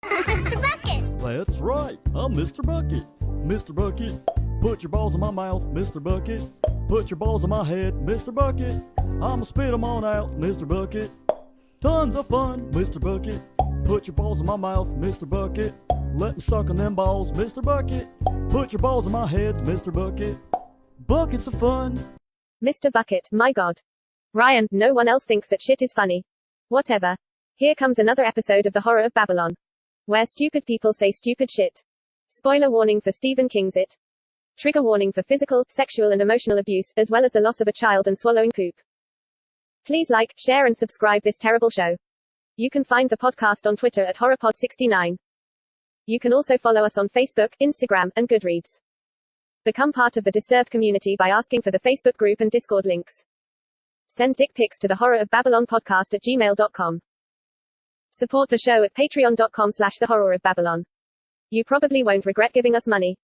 Mr. Bucket! That's right, I'm Mr. Bucket. Mr. Bucket, put your balls in my mouth, Mr. Bucket. Put your balls in my head, Mr. Bucket. I'ma spit 'em on out, Mr. Bucket. Tons of fun, Mr. Bucket. Put your balls in my mouth, Mr. Bucket. Let me suck on them balls, Mr. Bucket. Put your balls in my head, Mr. Bucket. Buckets of fun. Mr. Bucket, my god. Ryan, no one else thinks that shit is funny. Whatever. Here comes another episode of The Horror of Babylon, where stupid people say stupid shit. Spoiler warning for Stephen King's It. Trigger warning for physical, sexual and emotional abuse, as well as the loss of a child and swallowing poop. Please like, share and subscribe this terrible show. You can find the podcast on Twitter at HorrorPod69. You can also follow us on Facebook, Instagram, and Goodreads. Become part of the Disturbed community by asking for the Facebook group and Discord links. Send dick pics to the Horror of Babylon podcast at gmail.com. Support the show at patreon.com/the Horror of Babylon. You probably won't regret giving us money.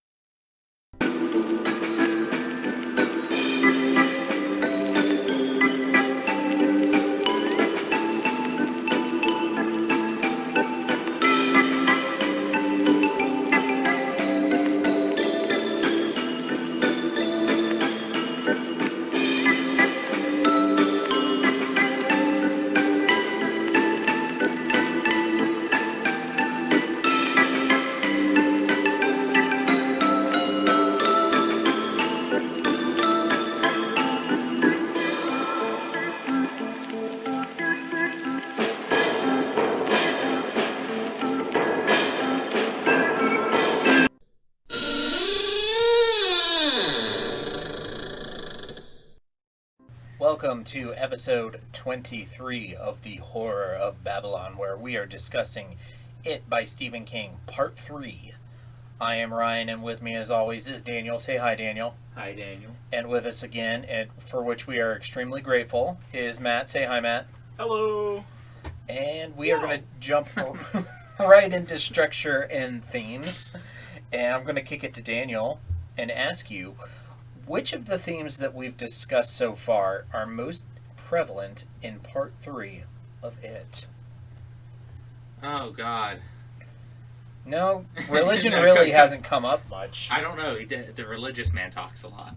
Welcome to episode 23 of The Horror of Babylon, where we are discussing It by Stephen King, Part 3. I am Ryan, and with me as always is Daniel. Say hi, Daniel. Hi, Daniel. And with us again, and for which we are extremely grateful, is Matt. Say hi, Matt. Hello. And we are going to jump right into structure and themes. And I'm going to kick it to Daniel and ask you, which of the themes that we've discussed so far are most prevalent in Part 3 of It? Oh, God. No, religion really hasn't come up much. I don't know. The religious man talks a lot.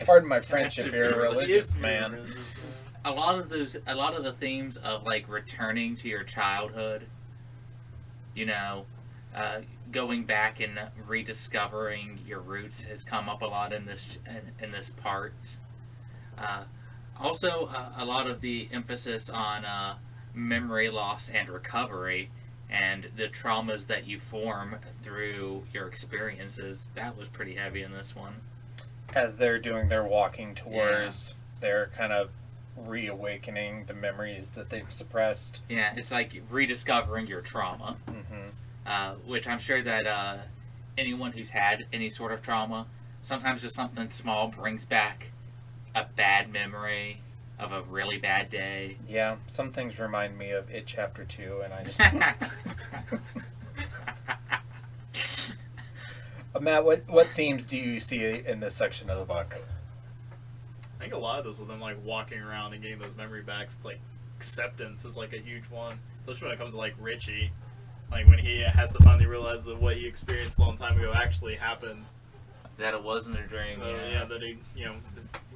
Pardon my French if you're a religious man. A lot of the themes of, like, returning to your childhood, you know, going back and rediscovering your roots has come up a lot in this part. Also, a lot of the emphasis on memory loss and recovery and the traumas that you form through your experiences. That was pretty heavy in this one. As they're doing their walking tours, they're kind of reawakening the memories that they've suppressed. Yeah, it's like rediscovering your trauma. Mm-hmm. Which I'm sure that anyone who's had any sort of trauma, sometimes just something small brings back a bad memory of a really bad day. Yeah, some things remind me of It Chapter 2, and I just... Matt, what themes do you see in this section of the book? I think a lot of those with them like walking around and getting those memory backs, it's like acceptance is like a huge one. Especially when it comes to like Richie. Like when he has to finally realize that what he experienced a long time ago actually happened. That it wasn't a dream, yeah, that he, you know...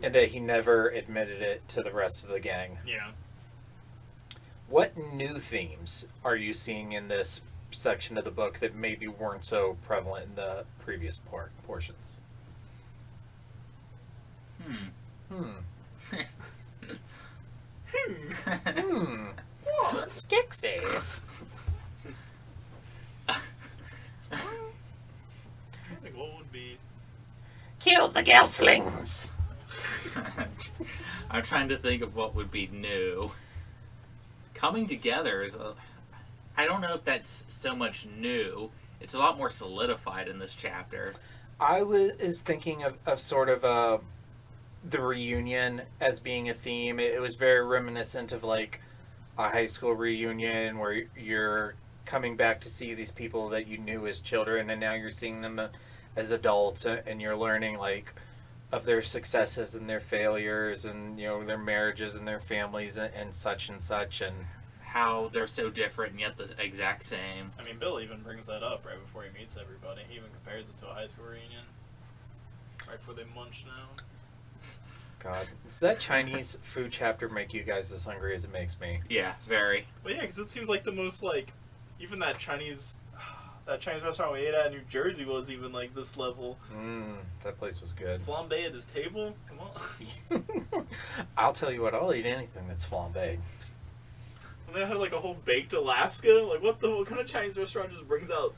And that he never admitted it to the rest of the gang. Yeah. What new themes are you seeing in this section of the book that maybe weren't so prevalent in the previous portions? Skeksis. Like what would be... Kill the gelflings! I'm trying to think of what would be new. Coming together is I don't know if that's so much new. It's a lot more solidified in this chapter. I was thinking of sort of the reunion as being a theme. It was very reminiscent of like a high school reunion where you're coming back to see these people that you knew as children, and now you're seeing them as adults, and you're learning like of their successes and their failures, and you know, their marriages and their families and such and such, and how they're so different and yet the exact same. I mean, Bill even brings that up right before he meets everybody. He even compares it to a high school reunion. Right before they munch now. God, does that Chinese food chapter make you guys as hungry as it makes me? Yeah, very. Well, yeah, because it seems like the most, like, even that Chinese restaurant we ate at in New Jersey was even, like, this level. That place was good. Flambe at his table? Come on. I'll tell you what, I'll eat anything that's flambéed. And they had, like, a whole baked Alaska? Like, what kind of Chinese restaurant just brings out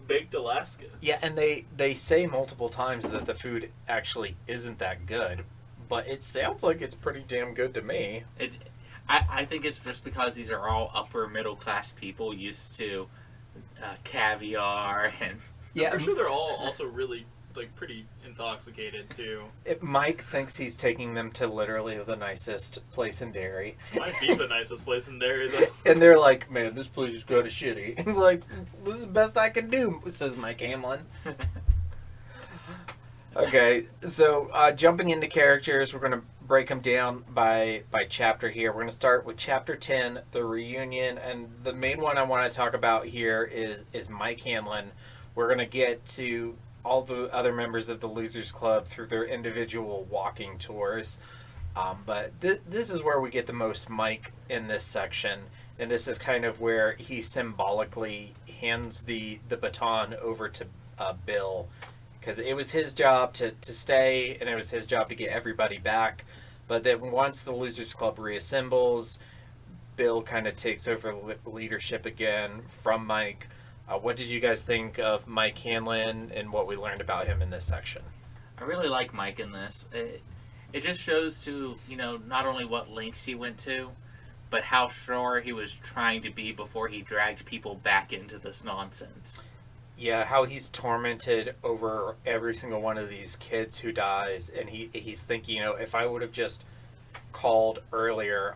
baked Alaska? Yeah, and they say multiple times that the food actually isn't that good, but it sounds like it's pretty damn good to me. I think it's just because these are all upper middle class people used to caviar and... Yeah, I'm sure they're all also really, like, pretty intoxicated, too. Mike thinks he's taking them to literally the nicest place in Derry. Might be the nicest place in Derry, though. And they're like, man, this place is kind of shitty. I'm like, this is the best I can do, says Mike Hamlin. Okay, so jumping into characters, we're going to break them down by chapter here. We're going to start with chapter 10, the reunion, and the main one I want to talk about here is Mike Hamlin. We're going to get to all the other members of the Losers Club through their individual walking tours, but this is where we get the most Mike in this section, and this is kind of where he symbolically hands the baton over to Bill, because it was his job to stay, and it was his job to get everybody back. But then once the Losers Club reassembles, Bill kind of takes over leadership again from Mike. What did you guys think of Mike Hamlin and what we learned about him in this section? I really like Mike in this. It just shows to, not only what lengths he went to, but how sure he was trying to be before he dragged people back into this nonsense. Yeah, how he's tormented over every single one of these kids who dies, and he's thinking, if I would have just called earlier,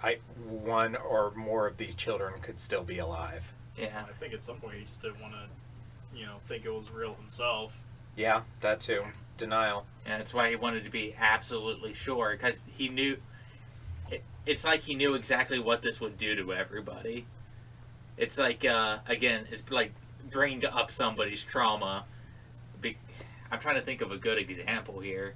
one or more of these children could still be alive. Yeah. I think at some point he just didn't want to, think it was real himself. Yeah, that too. Denial. And that's why he wanted to be absolutely sure, because he knew... It's like he knew exactly what this would do to everybody. It's like, again, it's like bringing up somebody's trauma. I'm trying to think of a good example here.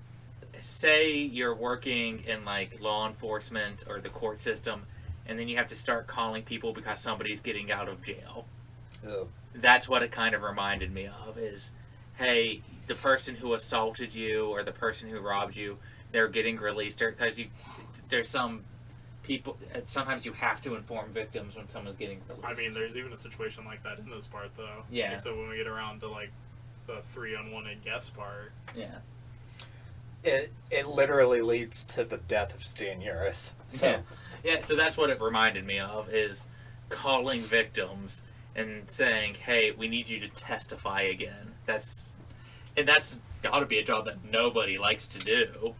Say you're working in like law enforcement or the court system, and then you have to start calling people because somebody's getting out of jail. Oh. That's what it kind of reminded me of, is, hey, the person who assaulted you or the person who robbed you, they're getting released. Because there's some people, sometimes you have to inform victims when someone's getting released. I mean, there's even a situation like that in this part, though. Yeah. Like, so when we get around to, like, the 3 unwanted guests part. Yeah. It literally leads to the death of Stan Uris. So. Yeah, so that's what it reminded me of, is calling victims and saying, hey, we need you to testify again. That's got to be a job that nobody likes to do.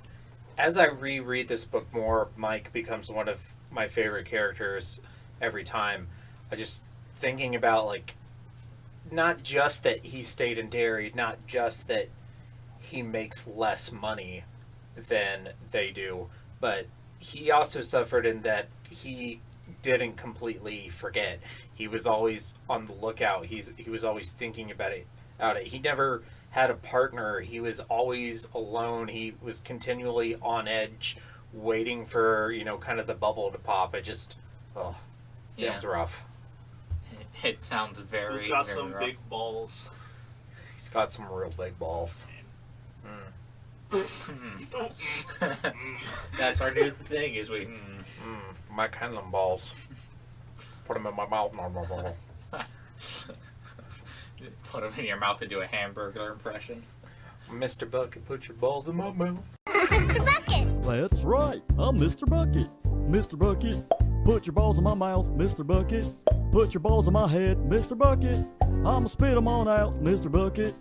As I reread this book more, Mike becomes one of my favorite characters every time. I just thinking about, like, not just that he stayed in Derry, not just that he makes less money than they do, but he also suffered in that he didn't completely forget. He was always on the lookout. He was always thinking about it. He never had a partner. He was always alone. He was continually on edge, waiting for, kind of the bubble to pop. It just, sounds rough. It sounds very, He's got very some rough. big balls. He's got some real big balls. That's our new thing, is we... Mike Hanlon balls. Put them in my mouth. Put them in your mouth and do a hamburger impression. Mr. Bucket, put your balls in my mouth. Mr. Bucket! That's right, I'm Mr. Bucket. Mr. Bucket, put your balls in my mouth, Mr. Bucket. Put your balls in my head, Mr. Bucket. I'ma spit them on out, Mr. Bucket.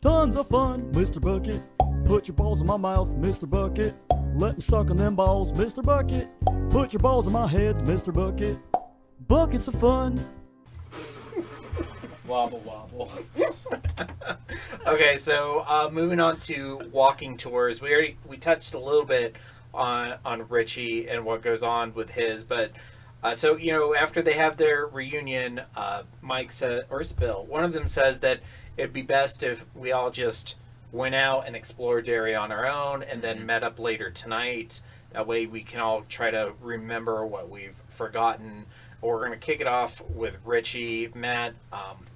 Tons of fun, Mr. Bucket. Put your balls in my mouth, Mr. Bucket. Let me suck on them balls, Mr. Bucket. Put your balls in my head, Mr. Bucket. Buckets of fun. Wobble, wobble. Okay, so moving on to walking tours. We touched a little bit on Richie and what goes on with his, but So, after they have their reunion, Mike said, or is it Bill? One of them says that it'd be best if we all just went out and explored Derry on our own and then met up later tonight. That way we can all try to remember what we've forgotten. We're going to kick it off with Richie. Matt,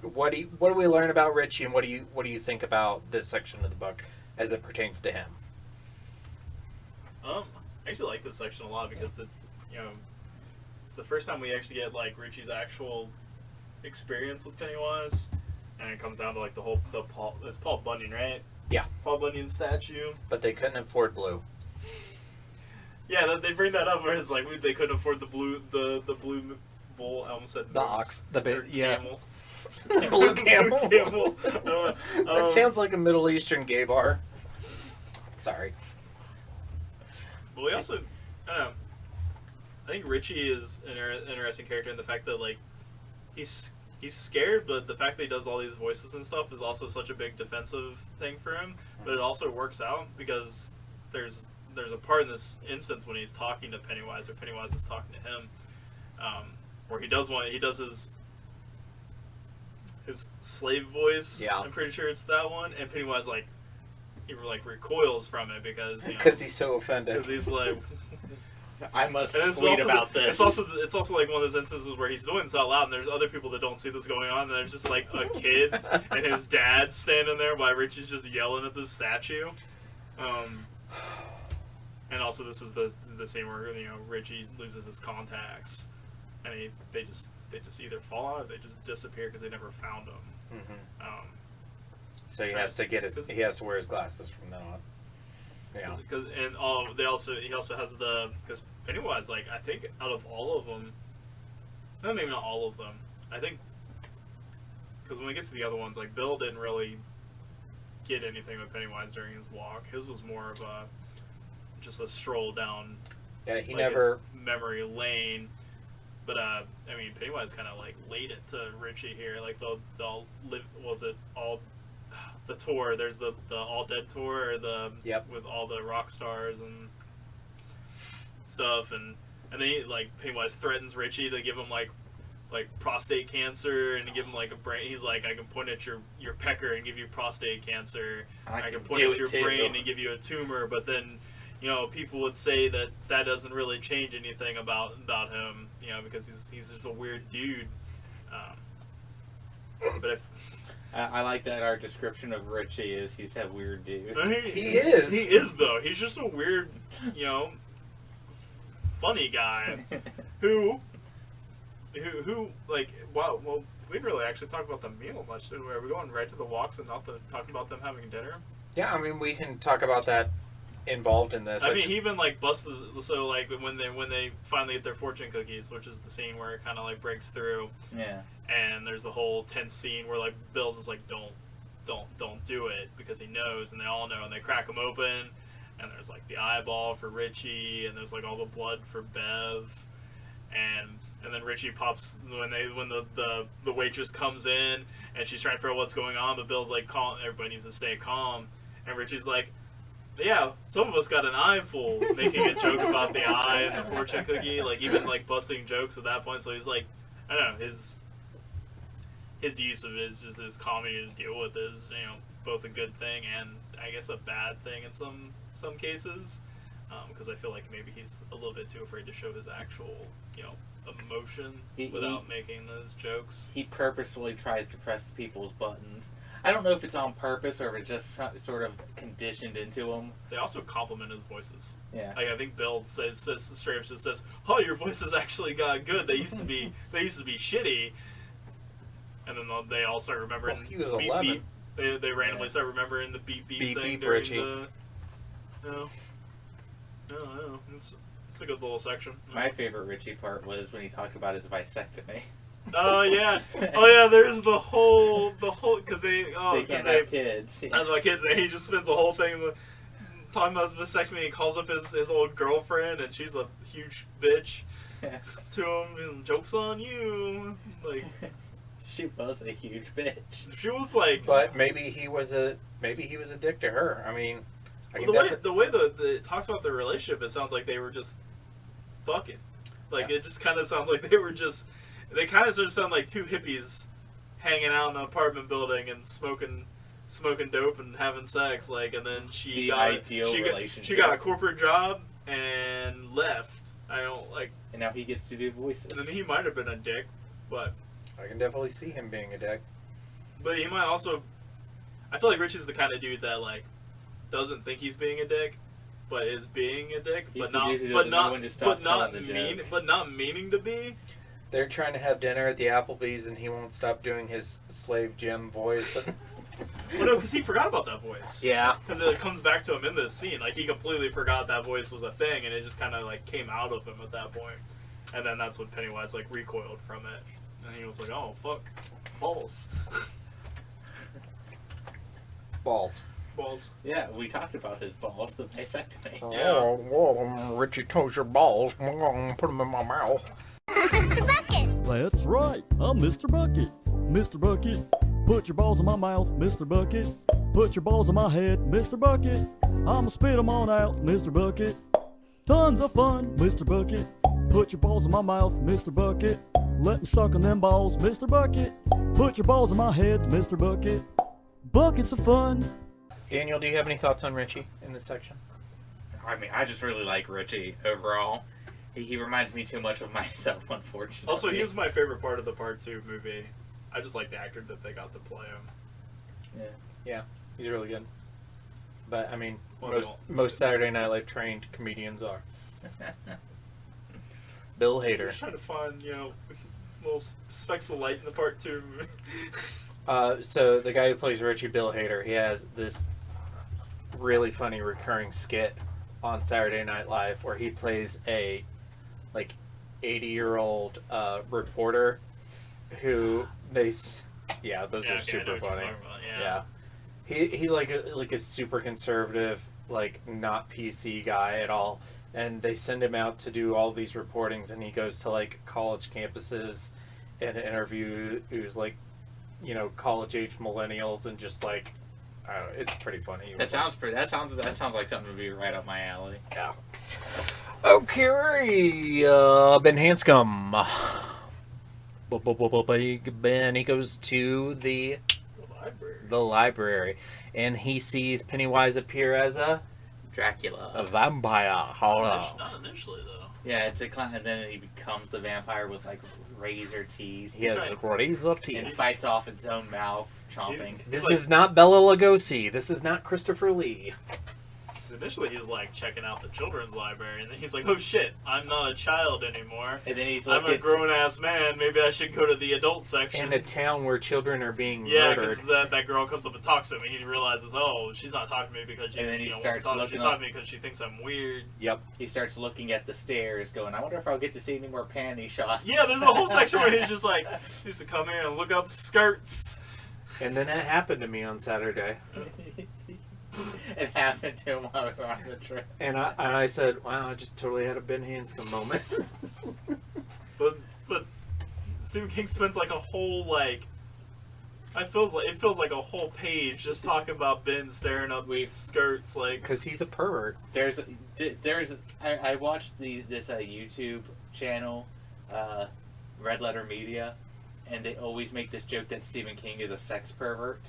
what do we learn about Richie, and what do you think about this section of the book as it pertains to him? I actually like this section a lot because it's the first time we actually get like Richie's actual experience with Pennywise, and it comes down to like it's Paul Bunyan, right? Yeah. Paul Bunyan statue. But they couldn't afford blue. Yeah, they bring that up where it's like they couldn't afford the blue bull. I almost said The ox. camel. Blue camel. Camel. That sounds like a Middle Eastern gay bar. Sorry. But we also, I don't know. I think Richie is an interesting character in the fact that like he's scared, but the fact that he does all these voices and stuff is also such a big defensive thing for him. But it also works out because there's a part in this instance when he's talking to Pennywise, or Pennywise is talking to him, where he does his slave voice. Yeah. I'm pretty sure it's that one, and Pennywise he recoils from it because He's so offended. because he's like. I must And it's tweet also, about this. It's also like one of those instances where he's doing this out loud, and there's other people that don't see this going on, and there's just like a kid and his dad standing there while Richie's just yelling at this statue. And also this is the scene where Richie loses his contacts, and they just either fall out or they just disappear because they never found them. Mm-hmm. So he has to wear his glasses from now on. Yeah. He also has because Pennywise, like, I think out of all of them, maybe not all of them, I think, because when we get to the other ones, like, Bill didn't really get anything with Pennywise during his walk. His was more of just a stroll down, Yeah, he like, never. his memory lane. But Pennywise kind of like laid it to Richie here. Like they'll live. Was it all? The tour, there's the All Dead tour, or with all the rock stars and stuff, and then Pennywise threatens Richie to give him like prostate cancer and to give him like a brain. He's like, I can point at your pecker and give you prostate cancer. I can point at your brain and give you a tumor. But then, people would say that doesn't really change anything about him, because he's just a weird dude. But if I like that our description of Richie is he's a weird dude. He is. He is, though. He's just a weird, funny guy who like, well, we didn't really actually talk about the meal much, did we? Are we going right to the walks and not talking about them having dinner? Yeah, I mean, we can talk about that involved in this. He even like busts so like when they finally get their fortune cookies, which is the scene where it kind of like breaks through. Yeah. And there's the whole tense scene where like Bill's just like don't do it because he knows, and they all know, and they crack him open, and there's like the eyeball for Richie, and there's like all the blood for Bev, and then Richie pops when the waitress comes in and she's trying to figure out what's going on, but Bill's like, calm, everybody needs to stay calm, and Richie's like, yeah, some of us got an eyeful, making a joke about the eye and the fortune cookie, like even like busting jokes at that point. So he's like, I don't know, his use of it is just his comedy to deal with is both a good thing and I guess a bad thing in some cases, because I feel like maybe he's a little bit too afraid to show his actual emotion without making those jokes. He purposefully tries to press people's buttons. I don't know if it's on purpose or if it's just sort of conditioned into him. They also compliment his voices. Yeah. Like, I think Bill says straight up just says, "Oh, your voices actually got good. They used to be shitty." And then they all start remembering. Well, he was beep, 11. Beep. They randomly start remembering the beep Beep, thing beep, during Richie. No. It's a good little section. My favorite Richie part was when he talked about his vasectomy. Oh yeah. There's the whole because they Can't have kids. As my kids, he just spends the whole thing talking about his vasectomy. He calls up his old girlfriend, and she's a huge bitch to him, and jokes on you. Like, she was a huge bitch. she was like. But maybe he was a dick to her. I mean, The way it talks about their relationship, it sounds like they were just fucking. Like, it just kind of sounds like they kind of sort of sound like two hippies hanging out in an apartment building and smoking dope and having sex. Like, and then she got a corporate job and left. I don't like. And now he gets to do voices. And then he might have been a dick, but I can definitely see him being a dick. But he might also. I feel like Richie's the kind of dude that like doesn't think he's being a dick, but is being a dick, He's but not meaning to be. They're trying to have dinner at the Applebee's, and he won't stop doing his slave Jim voice. Well, no, because he forgot about that voice. Yeah. Because it comes back to him in this scene. Like, he completely forgot that voice was a thing, and it just kind of, like, came out of him at that point. And then that's when Pennywise, like, recoiled from it. And he was like, oh, fuck. Balls. Balls. Yeah, we talked about his balls, the vasectomy. Yeah. Oh, well, Richie toes your balls. I'm going to put them in my mouth. Mr. Bucket! That's right, I'm Mr. Bucket. Mr. Bucket, put your balls in my mouth, Mr. Bucket. Put your balls in my head, Mr. Bucket. I'ma spit them on out, Mr. Bucket. Tons of fun, Mr. Bucket. Put your balls in my mouth, Mr. Bucket. Let me suck on them balls, Mr. Bucket. Put your balls in my head, Mr. Bucket. Buckets of fun. Daniel, do you have any thoughts on Richie in this section? I mean, I just really like Richie overall. He reminds me too much of myself, unfortunately. Also, he was my favorite part of the Part 2 movie. I just like the actor that they got to play him. Yeah, he's really good. But, I mean, Well, most Saturday Night Live trained comedians are. Bill I'm Hader. just trying to find, little specks of light in the Part 2 movie. So the guy who plays Richie, Bill Hader, he has this really funny recurring skit on Saturday Night Live where he plays a 80-year-old reporter who those are super funny. Yeah. He's like a super conservative, not PC guy at all, and they send him out to do all these reportings, and he goes to college campuses and interviews college-age millennials, and just I don't know, it's pretty funny. That sounds like something to be right up my alley. Yeah. Okay, Ben Hanscom. Big Ben, he goes to the library, and he sees Pennywise appear as a Dracula. vampire. Hold on. Not initially, though. Yeah, it's a clown, and then he becomes the vampire with razor teeth. He has razor And teeth. bites off its own mouth, chomping. This is not Bela Lugosi. This is not Christopher Lee. Initially, he's checking out the children's library, and then he's like, "Oh shit, I'm not a child anymore. And then he's I'm a grown-ass man. Maybe I should go to the adult section." In a town where children are being Yeah, murdered. because that girl comes up and talks to him, and he realizes, oh, she's not talking to me because And then he wants to starts talk. looking She's up. talking to me because she thinks I'm weird. Yep. He starts looking at the stairs, going, I wonder if I'll get to see any more panty shots. Yeah, there's a whole section where he's just like, he used to come in and look up skirts. And then that happened to me on Saturday. It happened to him while we were on the trip. And I said, wow, I just totally had a Ben Hanscom moment. But Stephen King spends a whole it feels like a whole page just talking about Ben staring up skirts Because he's a pervert. I watched this YouTube channel, Red Letter Media, and they always make this joke that Stephen King is a sex pervert.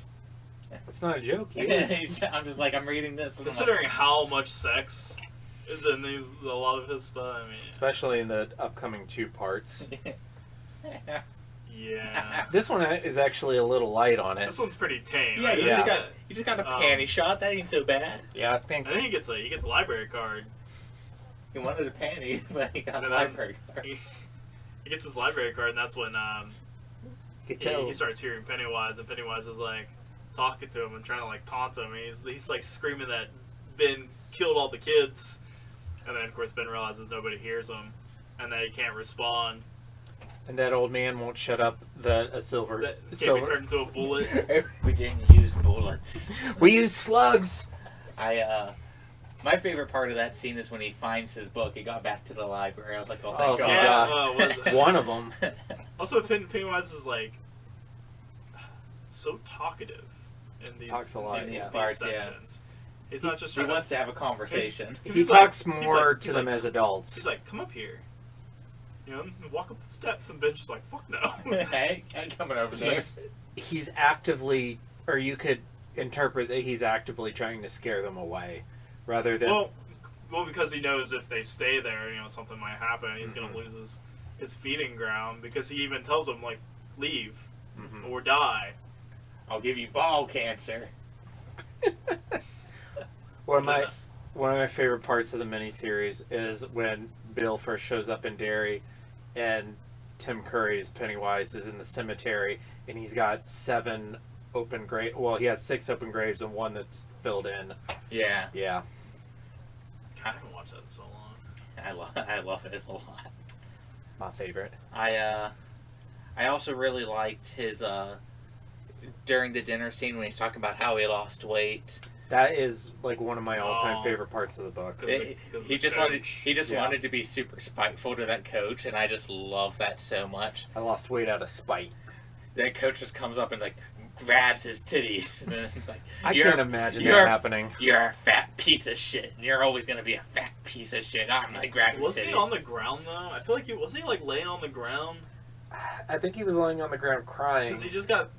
It's not a joke. He And is. I'm just I'm reading this. And considering how much sex is in a lot of his stuff. I mean, Especially in the upcoming 2 parts. yeah. This one is actually a little light on it. This one's pretty tame. Yeah, right? you just got a panty shot. That ain't so bad. Yeah, I think I think he gets a library card. He wanted a panty, but he got a And then library card. He gets his library card, and that's when you could tell. he starts hearing Pennywise, and Pennywise is talking to him and trying to taunt him. And he's screaming that Ben killed all the kids, and then of course Ben realizes nobody hears him, and that he can't respond. And that old man won't shut up a silver. That can't be turned into a bullet. We didn't use bullets. We use slugs. My favorite part of that scene is when he finds his book. He got back to the library. I was like, oh, thank Oh, God. Yeah, One of them. Also, Pennywise is so talkative in these, Talks a lot, in these, yeah. these Parts, sections. He's not just He trying wants to have a conversation. He He's talks like- more he's to them like- as adults. He's like, come up here. walk up the steps, and Ben's just like, fuck no. Hey, I'm coming over there. He's actively, or you could interpret that he's actively trying to scare them away, rather than. Well, because he knows if they stay there, something might happen. He's gonna lose his feeding ground, because he even tells them, like, leave or die. I'll give you ball cancer. One of my favorite parts of the miniseries is when Bill first shows up in Derry, and Tim Curry's Pennywise is in the cemetery, and he's got 7 open graves. Well, he has 6 open graves and 1 that's filled in. Yeah. Yeah. I haven't watched that in so long. I love it a lot. It's my favorite. I also really liked his during the dinner scene when he's talking about how he lost weight. That is like one of my all-time favorite parts of the book. He just wanted to be super spiteful to that coach, and I just love that so much. I lost weight out of spite. That coach just comes up and like grabs his titties, and it's like, I can't imagine that happening. You're a fat piece of shit. And you're always gonna be a fat piece of shit. I'm like grabbing. Wasn't he on the ground though? I feel like wasn't he like laying on the ground? I think he was laying on the ground crying. Because he just got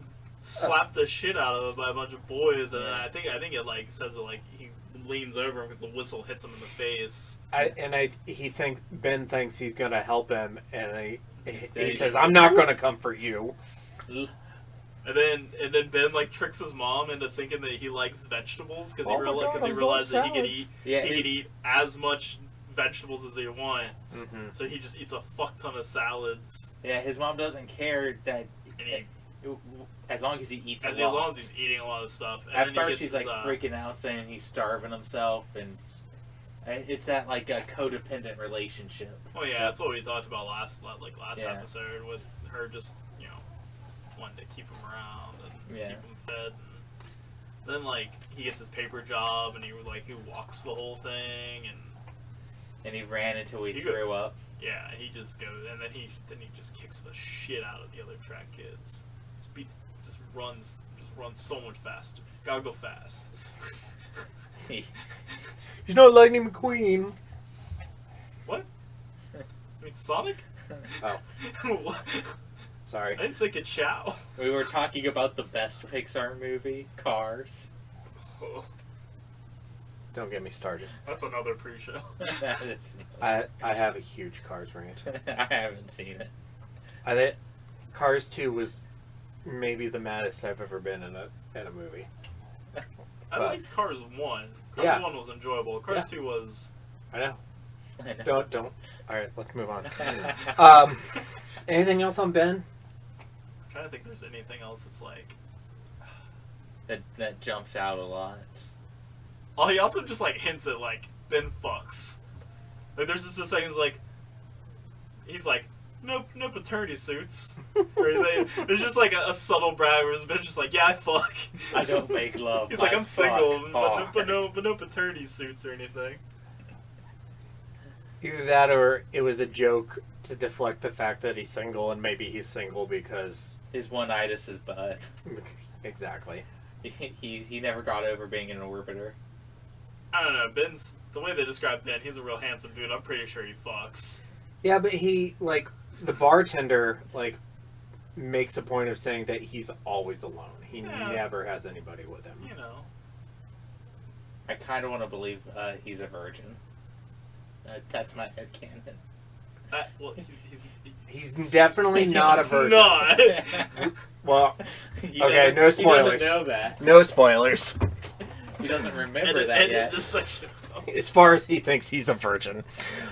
slapped the shit out of him by a bunch of boys, and then I think it like says that like he leans over him because the whistle hits him in the face. Ben thinks he's gonna help him, and he says, "I'm not gonna come for you." And then Ben like tricks his mom into thinking that he likes vegetables because he realized that he could eat as much vegetables as he wants. So he just eats a fuck ton of salads. Yeah, his mom doesn't care that. As long as he eats a lot. As long as he's eating a lot of stuff. And at first she's like freaking out saying he's starving himself, and it's that like a codependent relationship. Oh yeah, that's what we talked about last episode with her just, wanting to keep him around and keep him fed. And then like he gets his paper job and he walks the whole thing and he ran until he threw up. Yeah, he just goes and then he just kicks the shit out of the other track kids. Just runs so much faster. Gotta go fast. He's not Lightning McQueen. What? I mean Sonic? Oh. What? Sorry. I didn't say ka-chow. We were talking about the best Pixar movie, Cars. Don't get me started. That's another pre-show. I have a huge Cars rant. I haven't seen it. I think Cars 2 was maybe the maddest I've ever been in a movie. I liked Cars 1. Cars 1 was enjoyable. Cars 2 was... I know. Don't. Alright, let's move on. Anything else on Ben? I'm trying to think if there's anything else that's like... That jumps out a lot. Oh, he also just like hints at like, Ben fucks. Like there's just a second he's like, no paternity suits. Or there's just like a subtle brag where Ben's just like, yeah, I fuck. I don't make love. He's like, I'm single, but no paternity suits or anything. Either that or it was a joke to deflect the fact that he's single, and maybe he's single because... his one-itis is butt. Exactly. He never got over being an orbiter. I don't know, the way they describe Ben, he's a real handsome dude. I'm pretty sure he fucks. Yeah, but he, like, the bartender, like, makes a point of saying that he's always alone. He never has anybody with him. I kind of want to believe he's a virgin. That's my headcanon. Well, he's definitely not a virgin. Not. Well, okay, no spoilers. He doesn't know that. No spoilers. He doesn't remember that yet. This section. As far as he thinks he's a virgin.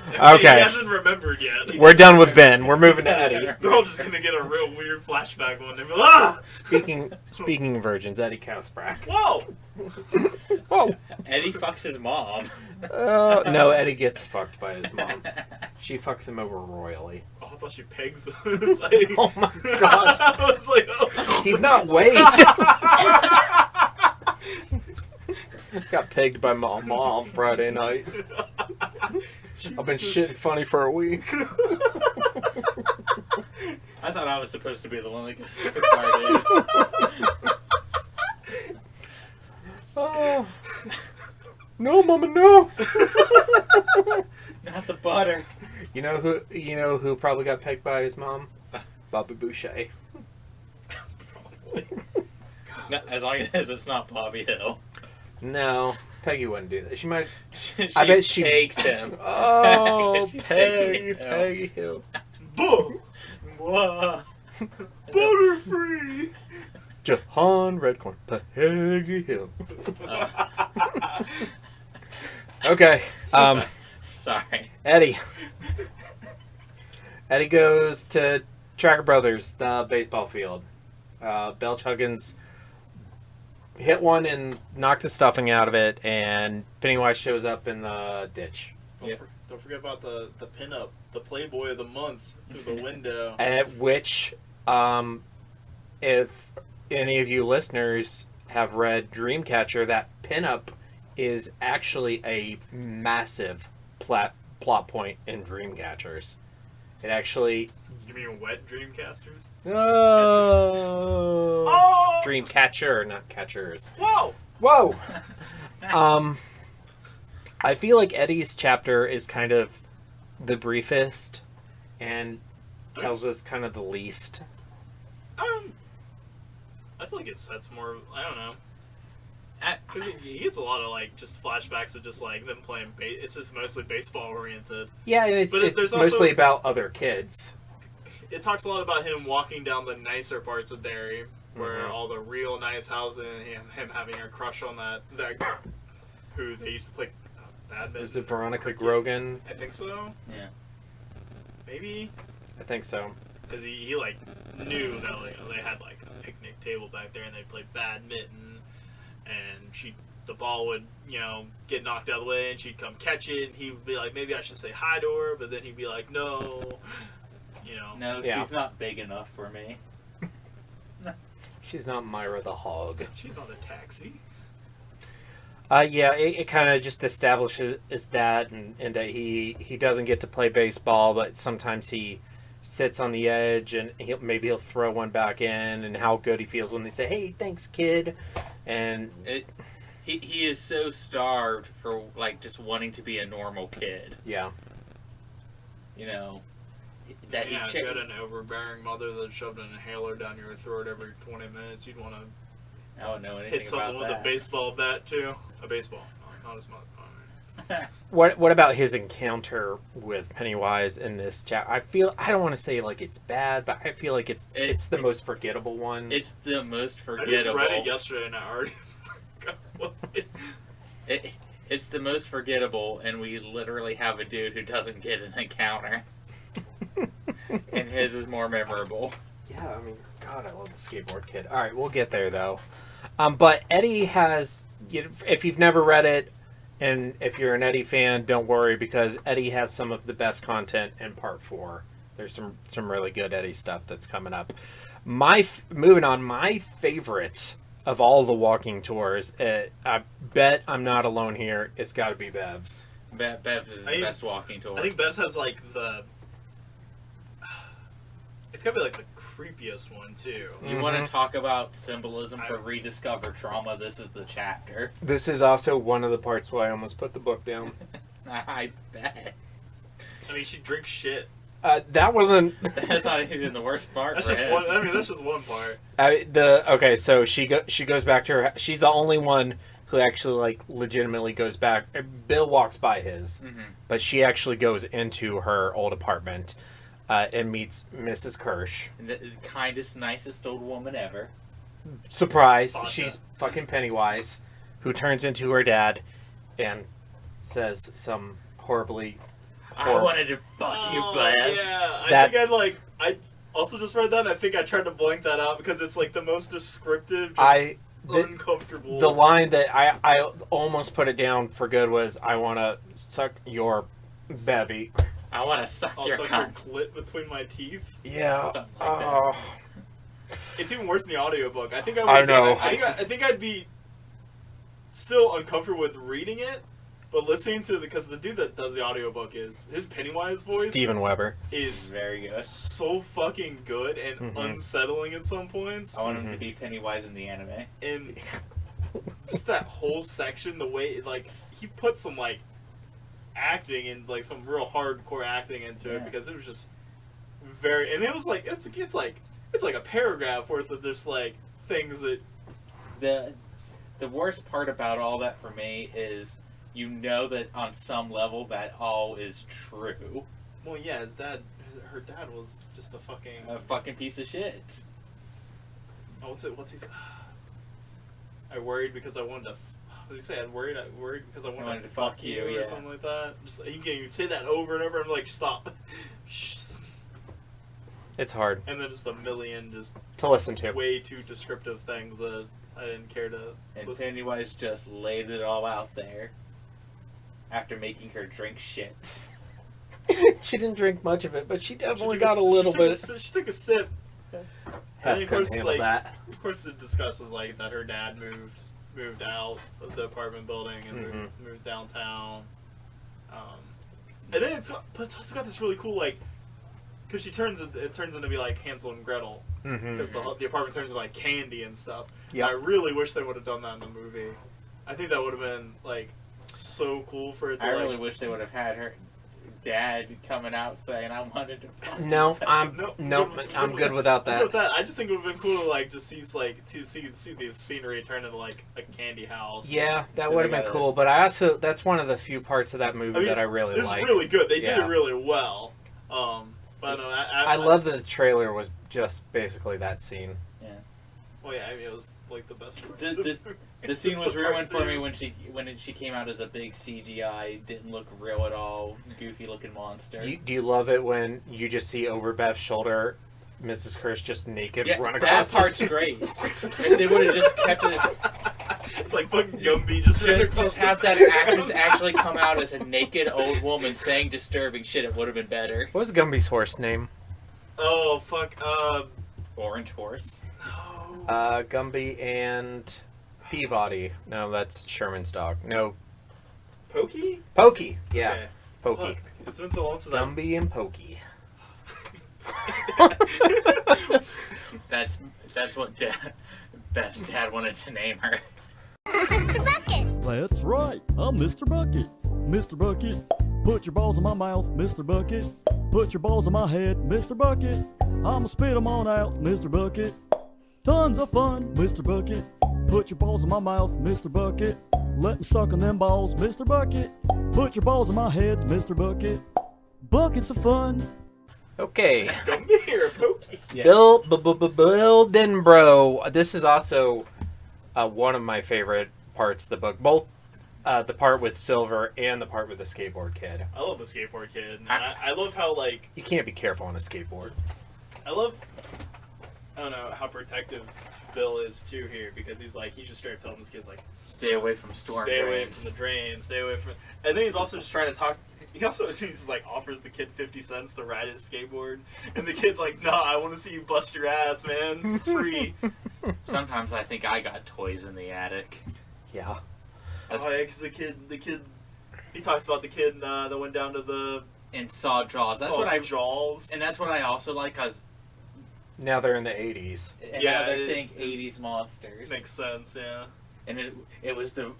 Okay. Okay. He hasn't remembered yet. We're done with Ben. We're moving to Eddie. They're all just gonna get a real weird flashback one day. Ah! Speaking of virgins, Eddie Kausbrack. Whoa! Whoa! Eddie fucks his mom. No, Eddie gets fucked by his mom. She fucks him over royally. Oh, I thought she pegs him. Like, oh my god! I was like, oh. He's not Wade. Got pegged by my mom Friday night. I've been shitting funny for a week. I thought I was supposed to be the one that gets too excited. Oh. No, Mama, no. Not the butter. You know who probably got pegged by his mom? Bobby Boucher. No, as long as it's not Bobby Hill. No, Peggy wouldn't do that. She might. She I bet she takes him. Oh, She's Peggy Hill. Boom! Whoa. Butterfree! Jahan Redcorn. Peggy Hill. Okay. Sorry. Eddie. Eddie goes to Tracker Brothers, the baseball field. Belch Huggins hit one and knocked the stuffing out of it, and Pennywise shows up in the ditch. Don't forget about the pinup, the Playboy of the month through the window. At which, if any of you listeners have read Dreamcatcher, that pinup is actually a massive plot point in Dreamcatchers. It actually... You mean wet Dreamcasters? Oh! Dreamcatcher, not catchers. Whoa! Whoa! I feel like Eddie's chapter is kind of the briefest and tells us kind of the least. I feel like it sets more. I don't know. Because he gets a lot of like just flashbacks of just like them playing. It's just mostly baseball oriented. Yeah, and it's there's mostly also, about other kids. It talks a lot about him walking down the nicer parts of Derry, where all the real nice houses, and him having a crush on that who they used to play badminton. Is it Veronica Grogan? I think so. Yeah. Maybe. I think so. Because he like knew that like, they had like a picnic table back there and they played badminton, and the ball would get knocked out of the way and she'd come catch it and he would be like, maybe I should say hi to her, but then he'd be like, no, No, Yeah. she's not big enough for me. She's not Myra the Hog. she's not a taxi. Yeah, it kind of just establishes is that and that he doesn't get to play baseball, but sometimes he sits on the edge and maybe he'll throw one back in, and how good he feels when they say, "Hey, thanks, kid." And he is so starved for like just wanting to be a normal kid. yeah, That Yeah, he if you had an overbearing mother that shoved an inhaler down your throat every 20 minutes, you'd want to I don't know anything hit something about with that. a baseball bat too. A baseball, not a smart. What about his encounter with Pennywise in this chat? I don't want to say like it's bad, but I feel like it's the most forgettable one. It's the most I forgettable. just read it yesterday and I already forgot what it. It's the most forgettable, and we literally have a dude who doesn't get an encounter. And his is more memorable. Yeah, I mean, God, I love the skateboard kid. All right, we'll get there though. But Eddie has, if you've never read it, and if you're an Eddie fan, don't worry, because Eddie has some of the best content in part 4. There's some really good Eddie stuff that's coming up. Moving on, my favorite of all the walking tours, I bet I'm not alone here, it's got to be Bev's. Bev's is the best walking tour. I think Bev's has like it's gotta be like the creepiest one too. You want to talk about symbolism for rediscover trauma? This is the chapter. This is also one of the parts where I almost put the book down. I bet. I mean, she drinks shit. That wasn't. That's not even the worst part. That's for just him. one. I mean, that's just one part. Okay, so she goes back to her. She's the only one who actually like legitimately goes back. Bill walks by his, but she actually goes into her old apartment and meets Mrs. Kirsch. The kindest, nicest old woman ever. Surprise! She's fucking Pennywise, who turns into her dad, and says some horribly. I wanted to fuck you, Bev. Yeah, I also just read that, and I think I tried to blank that out because it's like the most descriptive, uncomfortable. The line that I almost put it down for good was, "I want to suck your bevy." I want to suck your suck cunt. your clit between my teeth. Yeah. Something like that. It's even worse in the audiobook. I think I know. I think I'd be still uncomfortable with reading it, but listening to because the dude that does the audiobook is his Pennywise voice. Steven Weber is very good. So fucking good and unsettling at some points. I want him to be Pennywise in the anime. And just that whole section, the way like he put some like acting and like some real hardcore acting into it because it was just very, and it was like it's like a paragraph worth of just like things that the worst part about all that for me is you know that on some level that all is true. Well, yeah, her dad was just a fucking piece of shit. Oh, what's he say? I worried because I wanted to. What did he say? I worried because I wanted to fuck you or something like that. Just you say that over and over. I'm like, stop. It's hard. And then just a million to listen to. Way too descriptive things that I didn't care to listen. Pennywise just laid it all out there after making her drink shit. She didn't drink much of it, but she definitely got a little bit. She took a sip. Hef couldn't handle that. Of course, it discusses like that her dad moved out of the apartment building and moved downtown. And then it's also got this really cool like, because it turns into be like Hansel and Gretel, because the apartment turns into like candy and stuff. Yeah, I really wish they would have done that in the movie. I think that would have been like so cool for it to. I really wish they would have had her dad coming out saying I wanted to fuck. No, I'm good without that. I just think it would have been cool to like just see the scenery turn into like a candy house. Yeah, that would have been cool. But that's one of the few parts of that movie that I really like. It's really good. They did it really well. But no, I love that the trailer was just basically that scene. Yeah. Well, yeah, I mean it was like the best part. The scene was ruined for me when she came out as a big CGI, didn't look real at all, goofy looking monster. Do you love it when you just see over Beth's shoulder, Mrs. Kirsch just naked run across? That part's great. If they would have just kept it, it's like fucking Gumby just have that actress actually come out as a naked old woman saying disturbing shit. It would have been better. What was Gumby's horse name? Oh fuck, Orange Horse. No. Gumby and Peabody. No, that's Sherman's dog. No. Pokey? Pokey. Yeah. Okay. Pokey. Look, it's been so long since Gumby and Pokey. That's what Beth's dad wanted to name her. Mr. Bucket. That's right. I'm Mr. Bucket. Mr. Bucket, put your balls in my mouth, Mr. Bucket. Put your balls in my head, Mr. Bucket. I'ma spit 'em on out, Mr. Bucket. Tons of fun, Mr. Bucket. Put your balls in my mouth, Mr. Bucket. Let me suck on them balls, Mr. Bucket. Put your balls in my head, Mr. Bucket. Buckets of fun. Okay. Come here, Pokey. Yeah. Bill Denbrough. This is also one of my favorite parts of the book. Both the part with Silver and the part with the skateboard kid. I love the skateboard kid. I love how like you can't be careful on a skateboard. I don't know how protective Bill is too here, because he's just straight up telling this kid like stay away from storm drains. Stay away from the drain. Stay away from. And then he's also just trying to talk. He's like offers the kid 50 cents to ride his skateboard, and the kid's like, "Nah, I want to see you bust your ass, man, free." Sometimes I think I got toys in the attic. Yeah. Oh yeah, because the kid, he talks about the kid that went down to the and saw Jaws. Jaws, and that's what I also like, cause now they're in the 80s. And now they're saying 80s monsters. Makes sense, yeah. And it was a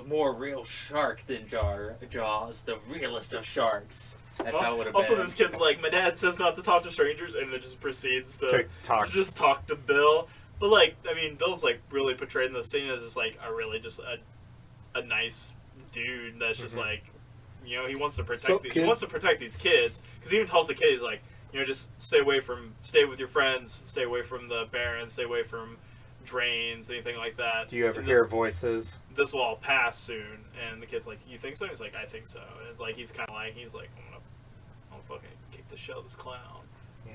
more real shark than Jaws, the realest of sharks. That's how it would have been. Also, this kid's like, my dad says not to talk to strangers, and then just proceeds to talk to Bill. But like, I mean, Bill's like really portrayed in the scene as just like a nice dude that's just like, you know, he wants to protect these kids, because he even tells the kid, he's like, you know, just stay with your friends, stay away from the barrens, stay away from drains, anything like that. Do you ever hear voices? This will all pass soon. And the kid's like, you think so? He's like, I think so. And it's like, he's like, I'm gonna fucking kick the shit out of this clown. Yeah.